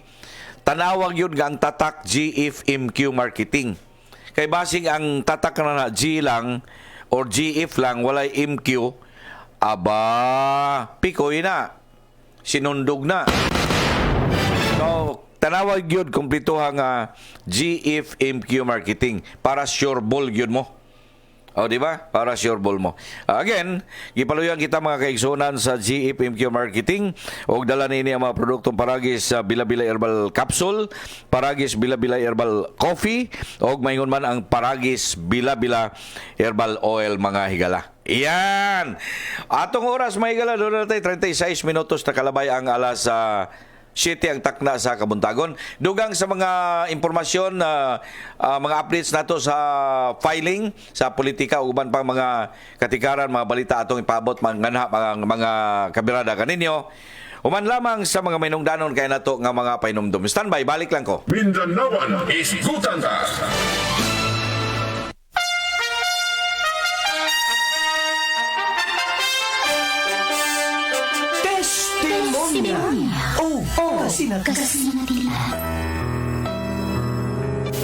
tanawag yun nga ang tatak GF MQ Marketing. Kay basing ang tatak na G lang or GF lang, walay MQ, aba, pikoy na. Sinundog na. So, tanawag yun, kumplito ang GF MQ Marketing para sure ball yun mo. O, di ba? Para sure ball mo. Again, gipaluyan kita mga kaigsunan sa GF MQ Marketing o dala nini ang mga produktong Paragis Bila-Bila Herbal Capsule, Paragis Bila-Bila Herbal Coffee o mayroon man ang Paragis Bila-Bila Herbal Oil mga higala. Iyan! Atong oras mga higala, doon natin 36 minutos na kalabay ang alas 7 ang takna sa Kabuntagon. Dugang sa mga impormasyon, mga updates nato sa filing, sa politika, uban pang mga katikaran, mga balita atong ipabot, mga kabirada kaninyo. Uman lamang sa mga mainungdanon kay nato nga mga painumdum. Standby, balik lang ko. Mindanawan, isigutan ka! Kasinatila.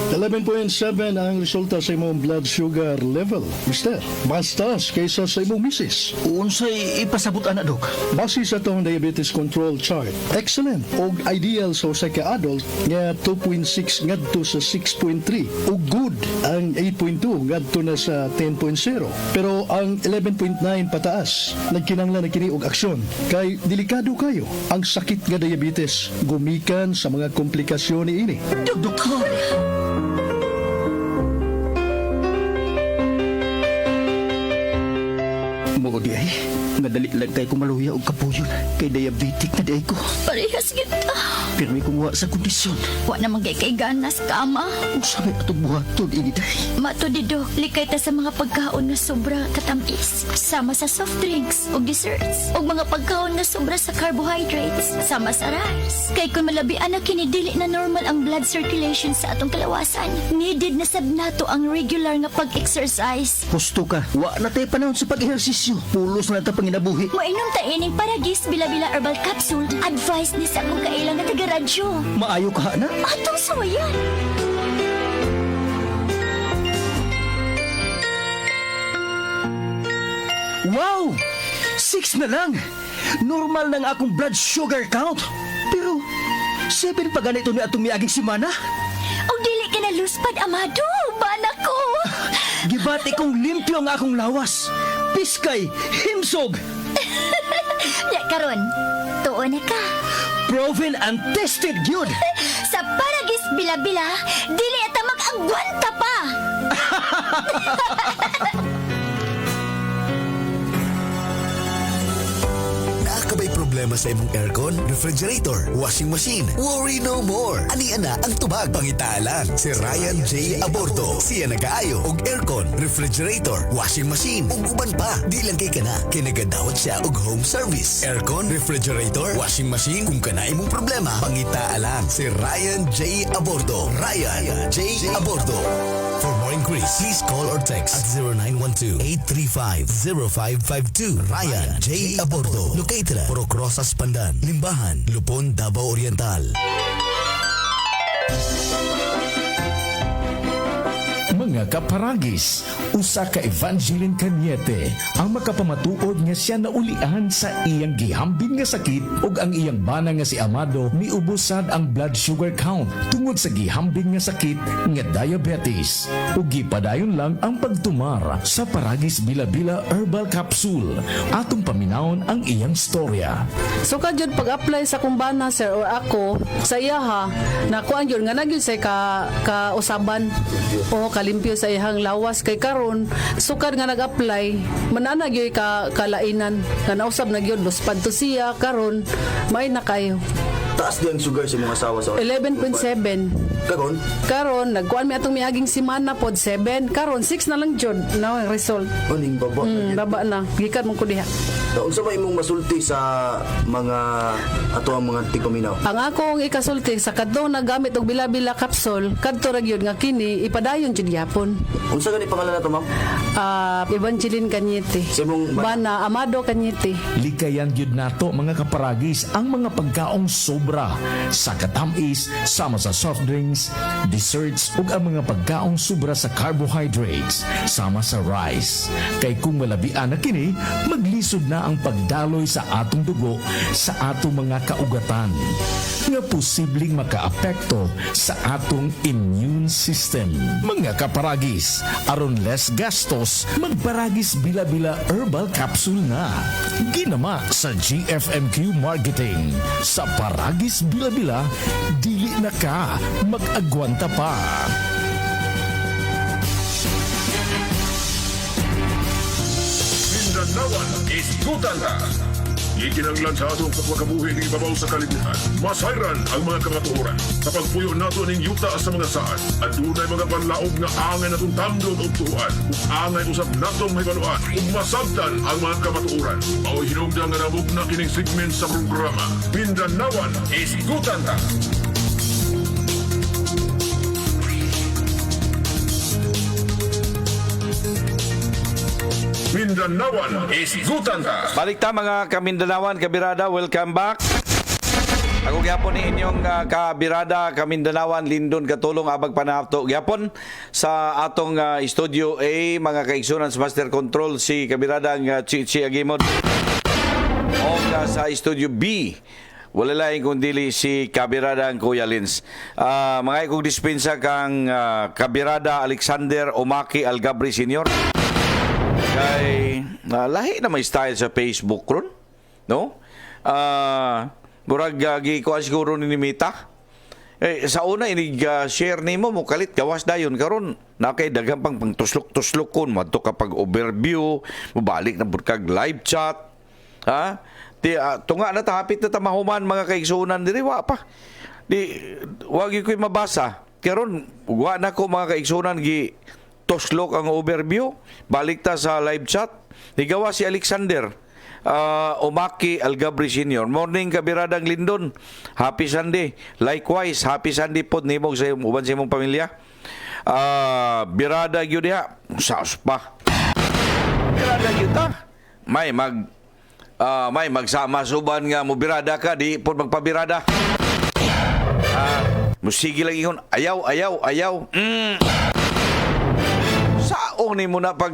11.7 ang resulta sa imong blood sugar level, mister. Mas taas kaysa sa imong misis. Unsay ipasabot ana, Dok? Base sa itong diabetes control chart, excellent o ideal sa usa ka adult nga 2.6 ngadto sa 6.3 o good ang 8.2 ngadto na sa 10.0. Pero ang 11.9 pataas, nagkinanglan na kini og aksyon kay delikado kayo ang sakit nga diabetes gumikan sa mga komplikasyon niini. Doktor! Mo di ay, nga dali lang kay kumaluya og kapuyon kay diabetic na di ay ko. Parehas kita. Pero may kumuha sa kondisyon. Wa na magay kay ganas kama. Usabay atong buhaton ini day. Mato dido, likay ta sa mga pagkaon nga sobra katamis. Sama sa soft drinks o desserts. O mga pagkaon nga sobra sa carbohydrates. Sama sa rice. Kay kung malabian na kinidili na normal ang blood circulation sa atong kalawasan. Needed na sab nato ang regular nga pag-exercise. Husto ka, wa na tayo panahon sa pag-ehersisyo. Pulos na ta panginabuhi. Moinom ta ining Paragis Bila-Bila Herbal Capsule. Advice ni sa akong kailang nga taga-radyo. Maayo ka na? Atong sawayan. Wow! 6 na lang! Normal ng akong blood sugar count. Pero, 7 pa ganito ni atong miaging simana. O dili ka na luspad, Amado. Bana ko. Gibati kong limpyo ang akong lawas. Piskay, himsog, Ya karon, tuon na ka. proven and tested gyud. Sa Paragis Bila-Bila, dili ata mag-agwanta pa. Nakakabay problema sa imong aircon, refrigerator, washing machine. Worry no more. Ani ana ang tubag pangitalan si Ryan J. Aborto. Siya nagaayo og aircon, refrigerator, washing machine ug uban pa. Di lang kay kana kinagadawat siya og home service. Aircon, refrigerator, washing machine kung kana imong problema, pangitaalan si Ryan J. Aborto. Ryan J. Aborto. For more inquiries, please call or text at 0912-835-0552. Ryan J. Aborto. Located at Purok Rosas, Pandan, Limbahan, Lupon, Davao Oriental. Mga kaparagis, usa ka Evangeline Cañete ang makapamatuod nga siya naulian sa iyang gihambing nga sakit ug ang iyang bana nga si Amado miubusad ang blood sugar count tungod sa gihambing nga sakit nga diabetes. Ug gipadayon lang ang pagtumar sa Paragis Bila-Bila Herbal Capsule. Atong paminawon ang iyang storya. So kadyod pag-apply sa kumbana sir or ako sa iya ha nakuan gyud nga nagyud say ka usaban o kalimpyo sa ihang lawas kay karon sukad nga nag-apply manana gyud ka kalainan nga nausab na gyud luspad to siya karon may na kayo. Taas di ang sugar sa mga asawa sa 11.7 karon nagkuan mi atong miaging simana pod 7 karon 6 na lang jud now ang result Uning baba. baba na gikan mo ko diha. Unsa may imong masulti sa mga ato ang mga tiguminaw? Ang akong ikasulti sa kadto nagamit og bila-bila kapsul, kadto ra gyud nga kini ipadayon jud gyapon. Unsa gani pangalan nato, ma'am? Evangeline Cañete. Sa imong Bana Amado Cañete. Likayan gyud nato mga kaparagis ang mga pagkaong sobra sa katamis sama sa soft drinks, desserts ug ang mga pagkaong sobra sa carbohydrates sama sa rice. Kay kung malabian na kini, maglisod na ang pagdaloy sa atong dugo sa atong mga kaugatan nga posibleng makaapekto sa atong immune system. Mga kaparagis, aron less gastos, magparagis bila-bila herbal capsule na. Ginama sa GFMQ Marketing. Sa paragis bila-bila, dili na ka mag-agwanta pa. Mindanao isgutan ka. Ikinanglan sa atong pagpakabuhi ng ibabaw sa kalibutan. Masayran ang mga kamatuoran. Sa pagpuyo nato ning yuta sa mga saan. At dunay mga panlaog nga angay natong tamdon o tuan. Ug angay usab natong may baluan. Ug masabtan ang mga kamatuoran. Mao'y hinungdan nga nabog na kining segment sa programa. Mindanawan isgutan ka. Mindanawan isgutan ka. Balik ta mga Kamindanawan, kabirada, welcome back. Ako gyapon ni inyong kabirada Kamindanawan, Lindon Katulong abag panahapto gyapon sa atong Studio A, mga kaigsunan sa Master Control si kabiradang Chichi Agimod. O sa Studio B, wala laing kundili si kabiradang Kuya Lins. Mga ikong dispensa kang kabirada Alexander Omaki Algabri Sr. Kay lahi na may style sa Facebook ron, no? Murag gikuan siguro ni Mita. Sa una inig share nimo mo kalit gawas dayon karon na kay daghang pang tuslok-tuslok kon madto kapag overview, mabalik na burkag live chat. Ha? Tunga na tahapit na tamahuman mga kaigsunan diri wa pa. Wag ko'y mabasa. Karon wa na ko mga kaigsunan gi toslok ang overview, balik ta sa live chat. Nigawa si Alexander Omaki Algabri Sr. Morning kabiradang Lindon. Happy Sunday. Likewise, happy Sunday po nimog sa uban sa imong pamilya. Birada gyud diha. Saos pa. Birada gyud ta. May magsama suban nga mo birada ka di pod magpabirada. Musigi lang ihon. Ayaw. Saong ni mo na pag,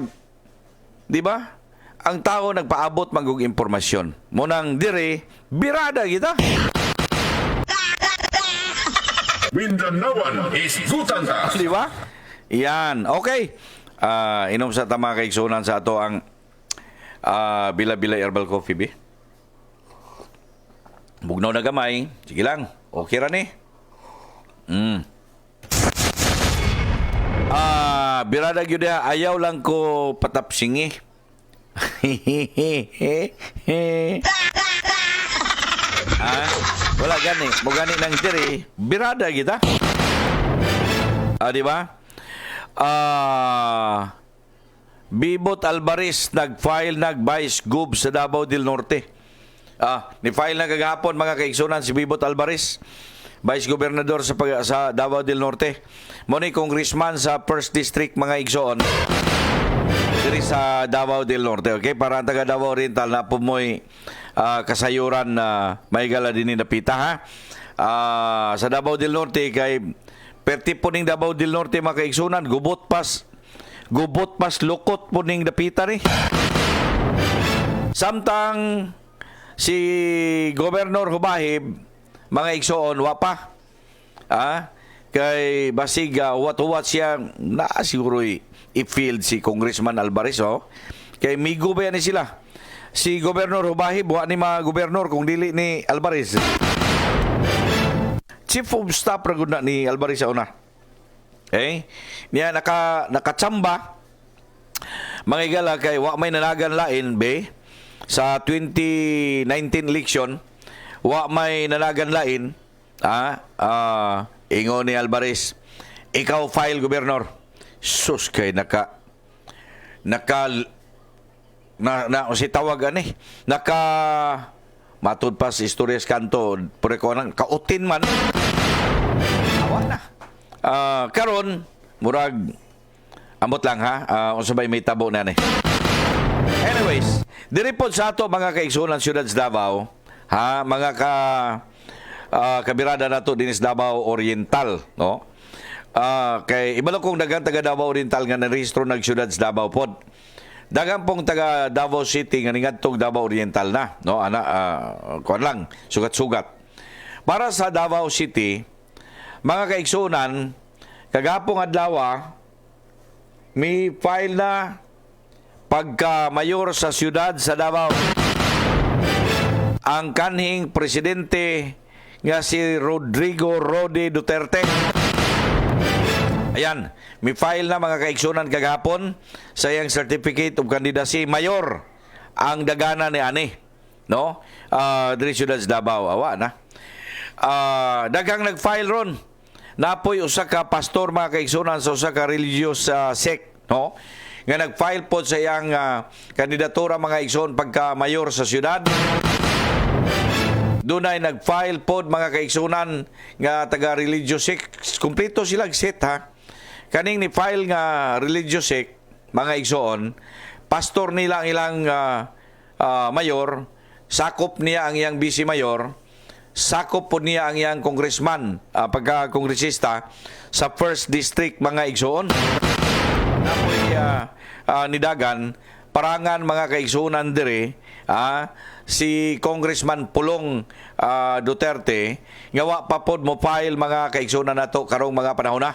di ba? Ang tao nagpaabot magug impormasyon. Munang dire, birada kita. Mindanawan isgutan ka. Di ba? Yan. Okay. Inom sa tama kaigsunan sa ato ang bila-bila herbal coffee, be. Bugnaw na gamay. Sige lang. Okay ra ni. Birada gyud ayaw lang ko patapsingi. Wala gani, mo gani nang diri, birada kita. Di ba? Bibot Alvarez nag-file nag-vice gub sa Davao del Norte. Ni-file na kagahapon mga kaigsunan si Bibot Alvarez, Vice Gobernador sa Davao del Norte. Mo ni congressman sa 1st District mga igsoon diri sa Davao del Norte. Okay, para ang taga Davao Oriental na pumoy kasayuran na may gala din ni napita ha. Sa Davao del Norte kay perti po ning Davao del Norte mga kaigsunan, gubot pas lukot po ning napita ni. Samtang si Governor Hubahib mga igsoon wa pa. Kay basig what siya na siguro i-field si Congressman Alvarez kay migo ba yan sila si Governor Hubahib wa ni mga gobernador kung dili ni Alvarez. Chief of Staff ra gud na ni Alvarez sa una. Niya nakatsamba mga igala kay wa may nanagan lain be sa 2019 election, wa may nanagan lain. Ingon ni Alvarez, ikaw file gobernador. Sus kay naka si tawag ani naka matud pa sa Historias Kanto pure ko nang kautin man awa na karon murag amot lang ha unsa bay may tabo na ni. Anyways, diri pod sa ato mga kaigsunan siyudad sa Davao ha mga kabirada nato dinis Davao Oriental, no? Kay ibalo kong daghang taga Davao Oriental nga narehistro nag siyudad sa Davao pod. Daghang pong taga Davao City nga ningadtog Davao Oriental na, no? Kuan lang, sugat-sugat. Para sa Davao City, mga kaigsunan, kagapong adlaw may file na pagka-mayor sa siyudad sa Davao ang kanhing presidente nga si Rodrigo Rody Duterte. Ayan, may file na mga kaigsunan kagapon sa iyang certificate of candidacy mayor ang dagana ni ani, no? Diri siyudad sa Davao, awa na. Daghang nag-file ron. Napoy usa ka pastor mga kaigsunan sa usa ka religious sect, no? Nga nag-file po sa iyang kandidatura mga igsoon pagka mayor sa siyudad. Doon ay nag-file po mga kaigsunan nga taga religious sect. Kumpleto silang set ha. Kaning ni-file nga religious sect mga igsoon, pastor nila ang ilang mayor, sakop niya ang iyang vice mayor, sakop po niya ang iyang congressman pagka-kongresista sa 1st District mga igsoon. Napoy nidagan parangan mga kaigsunan dire si Congressman Pulong Duterte ngawa pa pod mo file mga kaigsunan nato karong mga panahon na.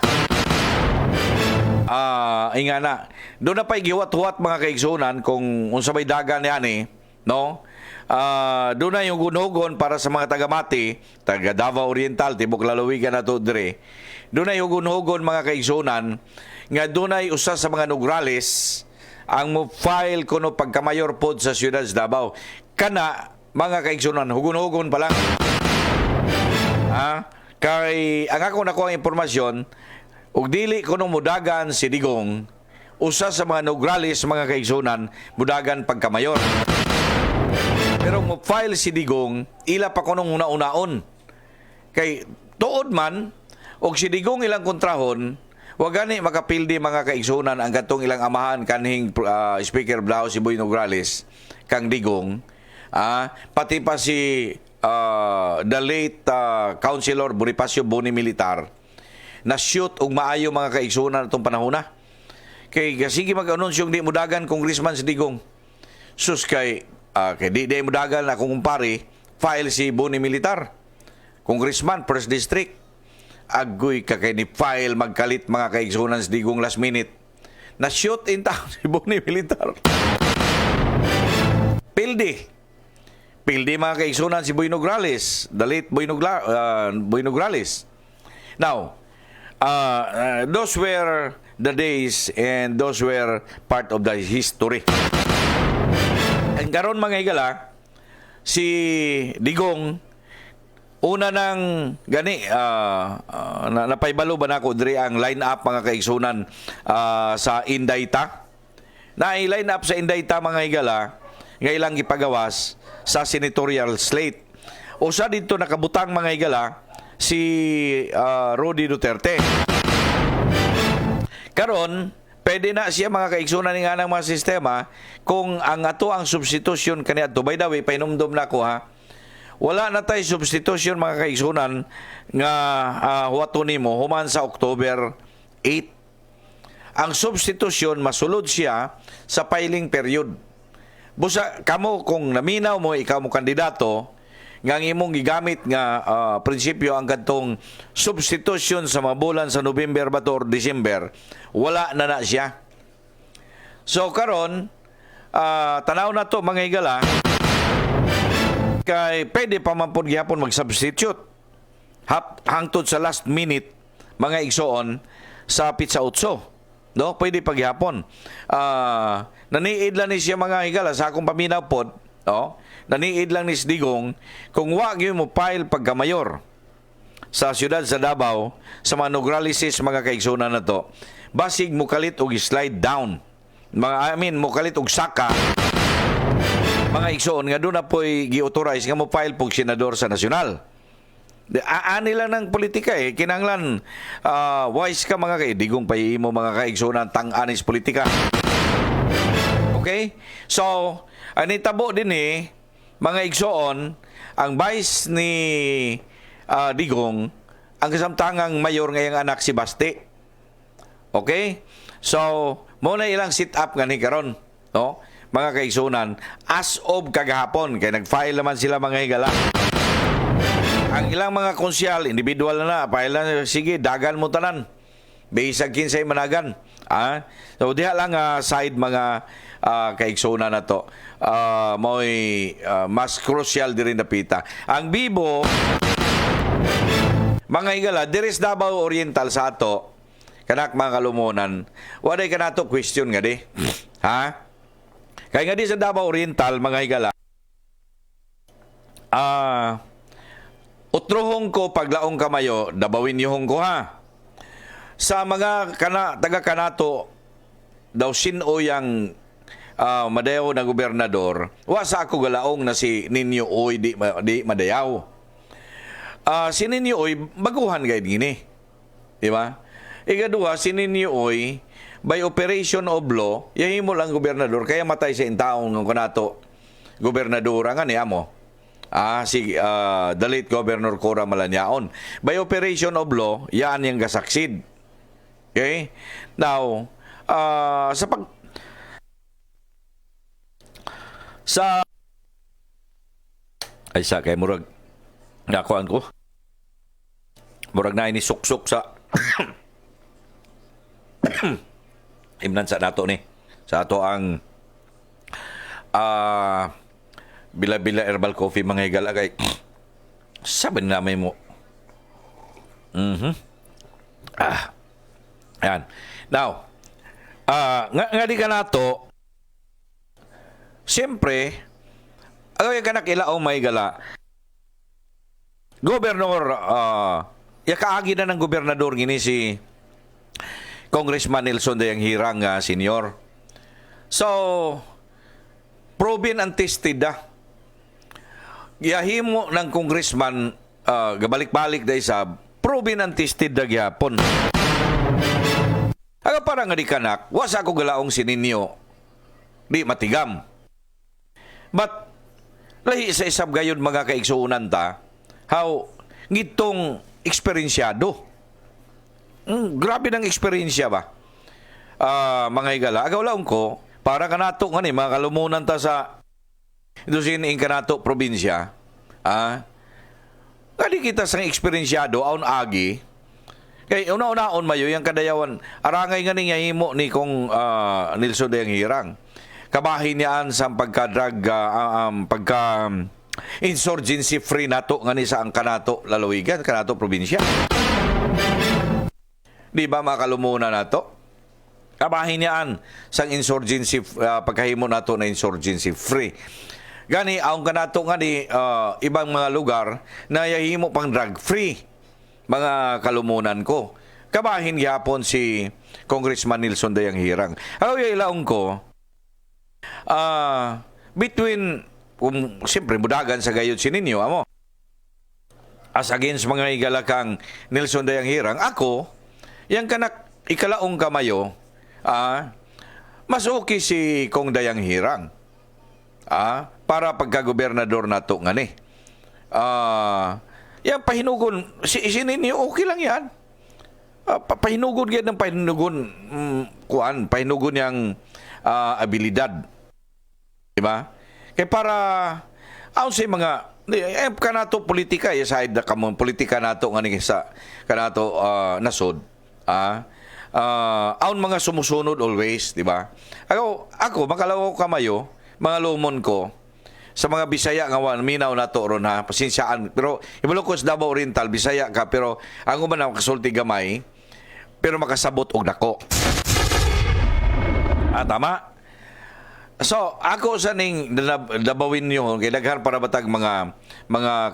Ingana doon na pa'y giwat-wat mga kaigsunan kung unsa may dagan ni no? Doon na yung gunugon para sa mga taga-Mati, taga Davao Oriental, Tibok Lalawigan na to dire. Doon na yung gunugon mga kaigsunan nga doon ay usa sa mga Nograles ang mo file kuno pagkamayor pod sa siyudad sa Davao. Kana mga kaigsunan, hugon-hugon pa lang. Kay ang ako nakuha ang impormasyon, ug dili kuno mudagan si Digong, usa sa mga Nograles mga kaigsunan, mudagan pagkamayor. Pero mo file si Digong, ila pa kunong una-unaon. Kay tuod man, og si Digong ilang kontrahon, wag gani makapildi mga kaigsunan ang katong ilang amahan kanhing Speaker Blao si Boy Nograles, kang Digong, pati pa si the late Councilor Bonifacio Boni Militar, na shoot og maayo mga kaigsunan itong panahon na. Kay sige mag-anunsyong di mudagan Congressman si Digong. Sus kay di mudagan na kung kumpare, file si Boni Militar, Congressman, 1st District. Agoy ka kay ni file magkalit mga kaigsunan sa Digong last minute. Na-shoot in town si Boni Militar. Pildi mga kaigsunan si Boy Nograles, the late Boy Nograles. Now, those were the days and those were part of the history. Ang karon mga higala, si Digong una nang gani napaybalo ba nako diri ang line up mga kaigsunan sa Indayta. Na line up sa Indayta mga higala nga ilang gipagawas sa senatorial slate. Usa dito nakabutang mga higala si Rody Duterte. Karon pwede na siya mga kaigsunan nga ng mga sistema kung ang ato ang substitution kaniadto. By the way, painumdum na ko ha. Wala na tayo substitution mga kaigsunan nga huwato nimo human sa October 8. Ang substitution masulod siya sa filing period. Busa kamo kung naminaw mo ikaw mo kandidato nga imong gigamit nga prinsipyo ang kadtong substitution sa mga bulan sa November ba to or December, wala na siya. So karon tanaw na to mga higala, kay pwede pa man po gyapon mag-substitute hangtod sa last minute mga igsoon sa Pizza Utso, no? Pwede pa gyapon. Naniid lang ni siya mga higala sa akong paminaw pod, no? Naniid lang ni Digong kung wag mo file pagkamayor sa siyudad sa Davao sa mga Nograleses mga kaigsunan na to, basig mo kalit og slide down. Mo kalit og saka mga igsoon nga doon na po'y gi-authorize nga mo file pog senador sa nasyonal. Aani lang ng politika kinanglan wise ka mga digong pahimo mga kaigsunan tang-anis politika. Okay? So, anitabo din mga igsoon, ang vice ni Digong, ang kasamtangang mayor ngayong anak si Basti. Okay? So, muna ilang sit-up nga ni karon, no? Mga kaigsunan, as of kagahapon, kaya nag-file naman sila mga higala. Ang ilang mga konsyal, individual na, file na, sige, dagan mo tanan. Bisag kinsay managan. So, diha lang side mga kaigsunan na to. Mo'y mas crucial din na pita. Ang Bibo, mga higala, diris Davao Oriental sa ato, kanak mga kalumunan, waday ka na to question nga di. Ha? Kaya nga di sa Davao Oriental, mga higala, utruhong ko paglaong kamayo, dabawin yuhong ko ha. Sa mga taga-kanato, daw sino yang madayaw na gobernador, wa sa ako galaong na si Ninyo Oy di madayaw. Si Ninyo Oy, baguhan gayud gini. Di ba? Ikaduha, si Ninyo Oy, by operation of law, yahimo lang gobernador, kaya matay sa intaong ng kanato gobernador nga niya mo. Si the late Governor Cora Malanyaon. By operation of law, yan yung gasaksid. Okay? Now, sa kay murag nakuan ko. Murag na ini suksok sa imnan sa nato ni. Sa ato ang bila-bila herbal coffee mga higala kay sabi namin mo. Ayan. Now, nga di ka nato, siyempre, agawin ka nakilaong may gala, Gobernador, yakaagi na ng gobernador gini si Congressman Nelson Dayang Hirang senior. So, proven and tested Giyahimo ng congressman gabalik-balik dahil sa proven and tested na gyapon. Aga parang nga di kanak, wasa ako galaong sininyo, di matigam. But, lahi sa isab gayon mga kaigsuunan ta, how ngitong eksperensyado. Grabe ng eksperyensya ba? Mga higala, agaw laong ko, para kanato nga ni, mga kalumunan ta sa ito sinin kanato probinsya, kadi kita sang eksperensyado, aun agi, kay una-unaon mayo, yung kadayawan, arangay nga ni himo ni kong Nelson Dayang Hirang. Kabahin niyaan sa pagka-drug, insurgency free nato nga ni sa ang kanato lalawigan, kanato probinsya. Di ba makalumunan nato? Kabahin niyaan sang insurgency, pagkahimo nato na insurgency free. Gani, aong kanato nga ni ibang mga lugar na yahimo pang drug free, mga kalumunan ko. Kabahin gyapon si Congressman Nelson Dayang Hirang. Ako yung ilaong ko, between, siyempre, mudagan sa gayod sininyo, amo. As against mga igalakang Nelson Dayang Hirang, ako, yung kanak ikalaong kamayo, mas okay si Kong Dayang Hirang. Para pagka-gobernador na to nga ni. Yan, pahinugon, sininyo, okay lang yan. Pahinugon yan ng pahinugon, pahinugon yung abilidad. Diba? Kaya para, aon sa mga, kanato politika, side na kamon, politika nato nga ni sa kanato nasod, aon mga sumusunod always, diba? Ako, makalaw kamayo, mga lumon ko, sa mga Bisaya nga minaw na to ron pasensyaan, pero ibalo ko sa Davao Oriental Bisaya ka, pero ang uman ang kasulti gamay, pero makasabot og dako. Tama. So ako sa ning dabawin niyo kay daghan para batag mga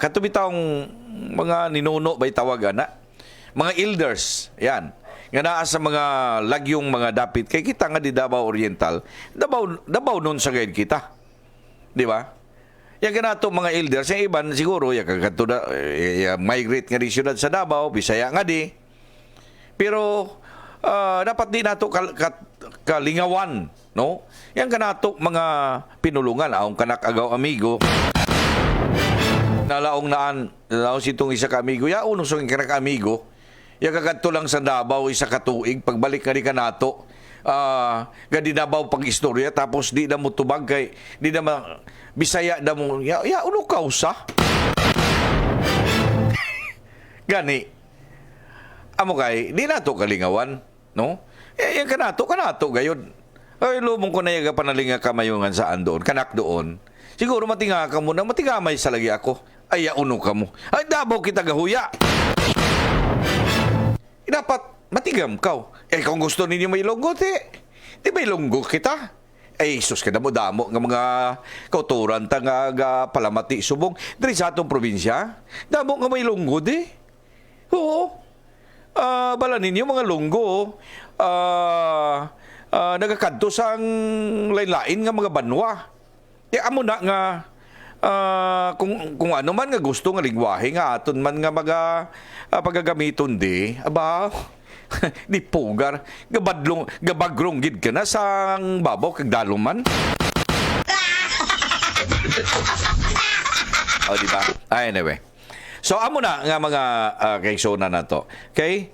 katubitawng mga ninuno bay tawagan na mga elders yan nga naa sa mga lagyong mga dapit kay kita nga di Davao Oriental Davao nun sa gayud kita. Di ba? Yung kanato mga elders, yung iban siguro, migrate nga rin syudad sa Davao, Bisaya nga di. Pero, dapat di nato kalingawan, no? Yung kanato mga pinulungan, aong kanak agaw amigo, nalaong sitong isa ka amigo, unong song kanak amigo, yung kagadto lang sa Davao, isa katuig, pagbalik nga di kanato, gadi Davao pag istorya, tapos di na mo tubag kay, di na Bisaya na mo, uno kausa. Gani, amo kay, di na to kalingawan, no? Yung kanato gayon. Ay, lumong ko na yung panalinga kamayungan saan doon, kanak doon. Siguro matinga ka mo na, matigamay sa lagi ako. Ay, uno ka mo. Ay, Davao kita gahuya. Dapat matigam ka. Kung gusto ninyo may lunggo, di may lunggo kita. Ay, sus ka damo-damo nga mga kauturan ta nga palamati subong. Dari sa atong probinsya, damo nga may lunggo, Oo. Bala ninyo mga lunggo, nagakadto sang lain-lain nga mga banwa. Amo na nga, kung ano man nga gusto nga lingwahe nga aton man nga mga pagagamiton aba, di pugar, gabagrong gid ka na sang babaw kag daluman. Di ba? Anyway. So, amo na nga mga kaigsona na to. Okay?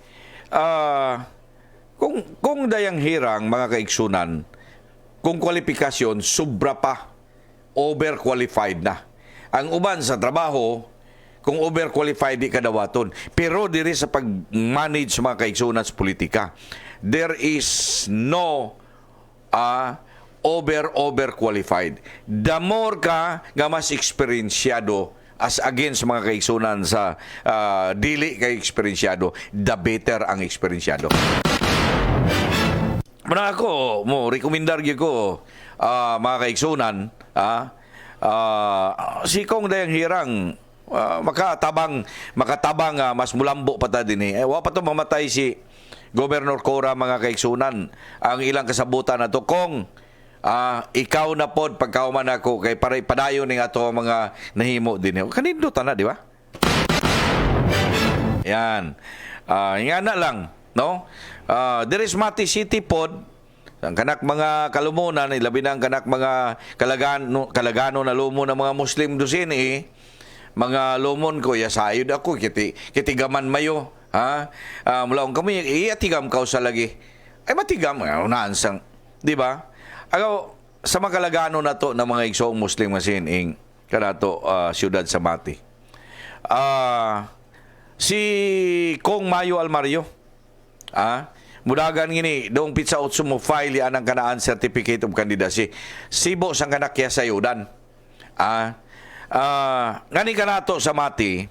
Kung dayang hirang mga kaigsunan, kung kwalifikasyon, sobra pa, overqualified na. Ang uban sa trabaho, kung overqualified di kadawaton. Pero diri sa pag-manage mga kaigsunan sa politika, there is no overqualified. The more ka nga mas eksperyensyado as against mga kaigsunan sa dili kay eksperyensyado, the better ang eksperyensyado. Muna ako, rekomendar ko mga kaigsunan, si Kong dayang hirang makatabang mas mulambo pa ta din wa pa to mamatay si Governor Cora mga kaigsunan. Ang ilang kasabutan na to, Kong, ikaw na pod pagkauman ako kay padayon ning ato mga nahimo din. Kanindo ta na, di ba? Yan. Nga na lang, no? There is Mati City pod, ang kanak mga kalumunan, ilabi na ang kanak mga kalagano na lumo ng mga Muslim dusin mga lumon ko, yasayod ako, kitigaman mayo, mula kong kami, iatigam ka sa lagi. Ay matigam, unahansang, di ba? Agaw, sa mga kalagano na to ng mga igsoong Muslim masin, kanato, siyudad sa Mati. Si Kong Mayo Almario, mudagan ngini dong pizza utso mo file yan ang kanaan certificate of candidacy sibo sang kanak kya sayudan ngani kanato sa Mati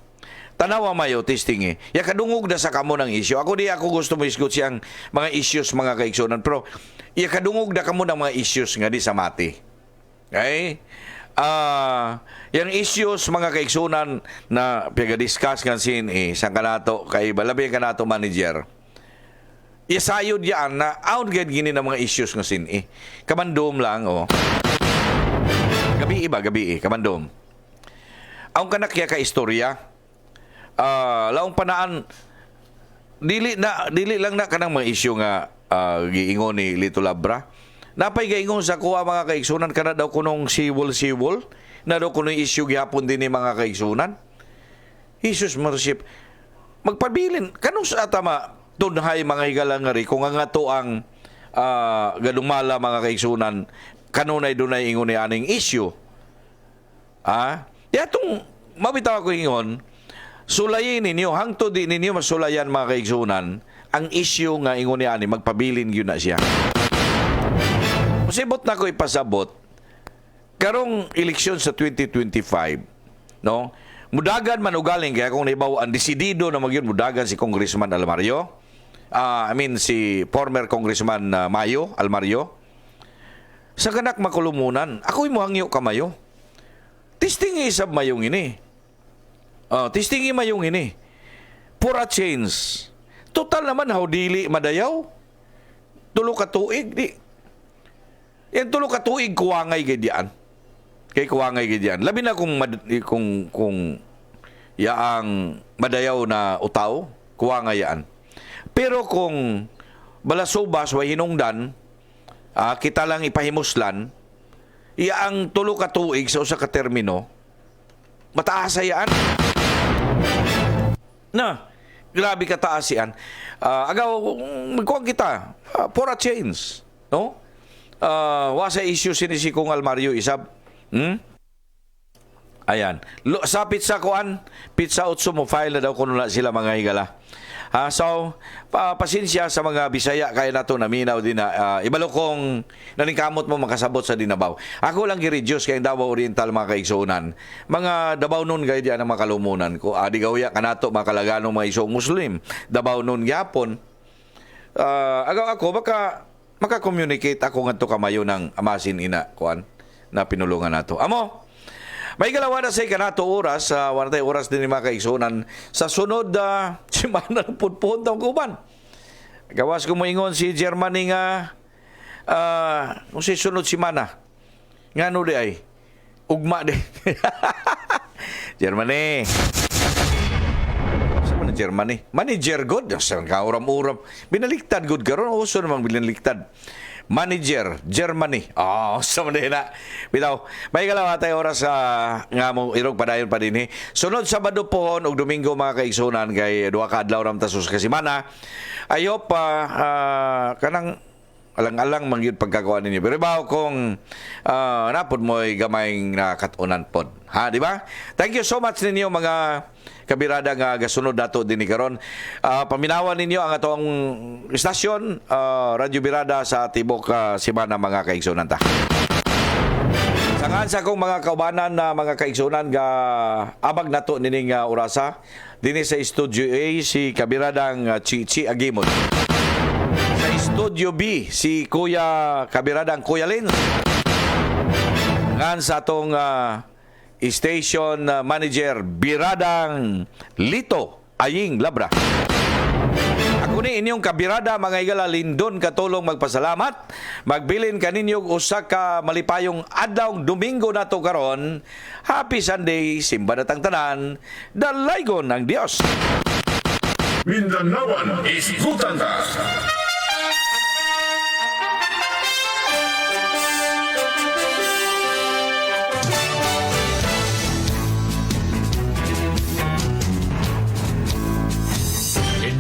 tanawa mayo testing ya kadungog na sa kamo ng issue ako gusto mo isgot siyang mga issues mga kaigsunan pero ya kadungog na kamo ng mga issues nga di sa Mati okay yung issues mga kaigsunan na piga-discuss nga sin sang kanato kay balabi kanato manager isayod yan na outgad gini ng mga issues ng sin kamandom lang gabi kamandom ang kanakya ka istorya laong panaan dili lang na kanang mga issue nga giingon ni Lito Labra napay gaingon sa kuha mga kaigsunan kana daw kunong siwol na daw kunong issue gihapon din ni mga kaigsunan Jesus mership magpabilin kanong sa atama tunhay mga higalang nga rin, kung nga to ang gadumala mga kaigsunan, kanunay dunay ingon ni aning issue. Yatong mabitaw ko ingon, sulayin ninyo, hangto di ninyo masulayan mga kaigsunan, ang issue nga ingon ni ani, magpabilin yun na siya. Masibot na ko ipasabot, karong eleksyon sa 2025, no? Mudagan man ugaling, kaya kung naibaw ang desidido na magyun, mudagan si Congressman Almario, si former Congressman Mayo Almario sa kanak makulumunan ako'y muhangyo ka mayo testingi isab mayong ini testingi mayong ini for a change total naman how dili madayaw tulo ka tuig di yan tulo ka tuig kuwangay gaydian Kay kuwangay gid yan. Labi na kung yaang madayaw na utaw, kuwangay yan. Pero kung balasubas way hinungdan, kita lang ipahimuslan, iyaang tulo ka tuig sa usa ka termino, mataas yan. Na, grabe kataas yan. Agaw, magkuwang kita, for a change. No? Wasa issue sinisi kong Almario Isab. Ayan. Sa pizza kuan, pizza utso mo file na daw kuno na sila mga higala. So, pasensya sa mga Bisaya kaya nato naminaw din na ibalo kong naningkamot mo makasabot sa Dinabaw. Ako lang gi-reduce kay Davao Oriental mga kaigsunan. Mga Davao nun gaya diyan ang makalumunan ko. Di gawya kanato makalagano mga isong Muslim. Davao nun gyapon. Agaw ako maka-communicate ako ngadto kamayo ng amasin ina kuan na pinulungan nato. Amo. May galawa na sa ikanato oras, wala tayo oras din ni mga kaigsunan. Sa sunod, simana ng pudpud ng kuban. Gawas ko mo ingon si Germany nga, kung si sunod simana, nga no di ay, ugma di. Germany. Saan na Germany? Manager good. Saan ka uram-uram. Binaliktad good karon. Uso namang binaliktad. Manager, Germany. Sa manila. Bitaw, may kalawa tayo oras nga mo irog padayon pa din. Sunod Sabado pohon ug Domingo mga kaigsunan kay duha ka adlaw ram tasus ka semana. Ayop kanang alang-alang mangyud pagkagawa ninyo. Pero bawo kung napod mo'y gamayng nakatunan pod. Di ba? Thank you so much ninyo mga kabirada nga gasunod nato din ni karon. Paminawan ninyo ang atong istasyon Radyo Birada sa tibok semana mga kaigsunan ta. Sangan sa akong mga kaubanan na mga kaigsunan nga abag nato nining orasa dinhi sa Studio A si kabiradang Chichi Agimon. Sa Studio B si Kuya kabiradang Kuya Lin. Ngan sa atong station manager Biradang Lito Aying Labra. Ako ni inyong kabirada mga igala lindon katulong magpasalamat. Magbilin kaninyo usa ka malipayong adlaw Domingo nato karon. Happy Sunday, simba na tang tanan. Dalaygon ng Dios. Mindanawan isgutan ta.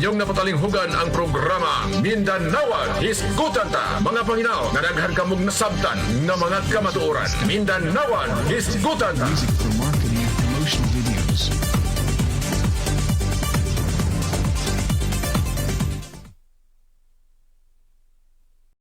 Inyong napatalinghugan ang programa Mindanawan Hisgutan Ta. Mga panginaw nga daghan kamong nasabtan nga mga kamatuoran. Mindanawan Hisgutan Ta.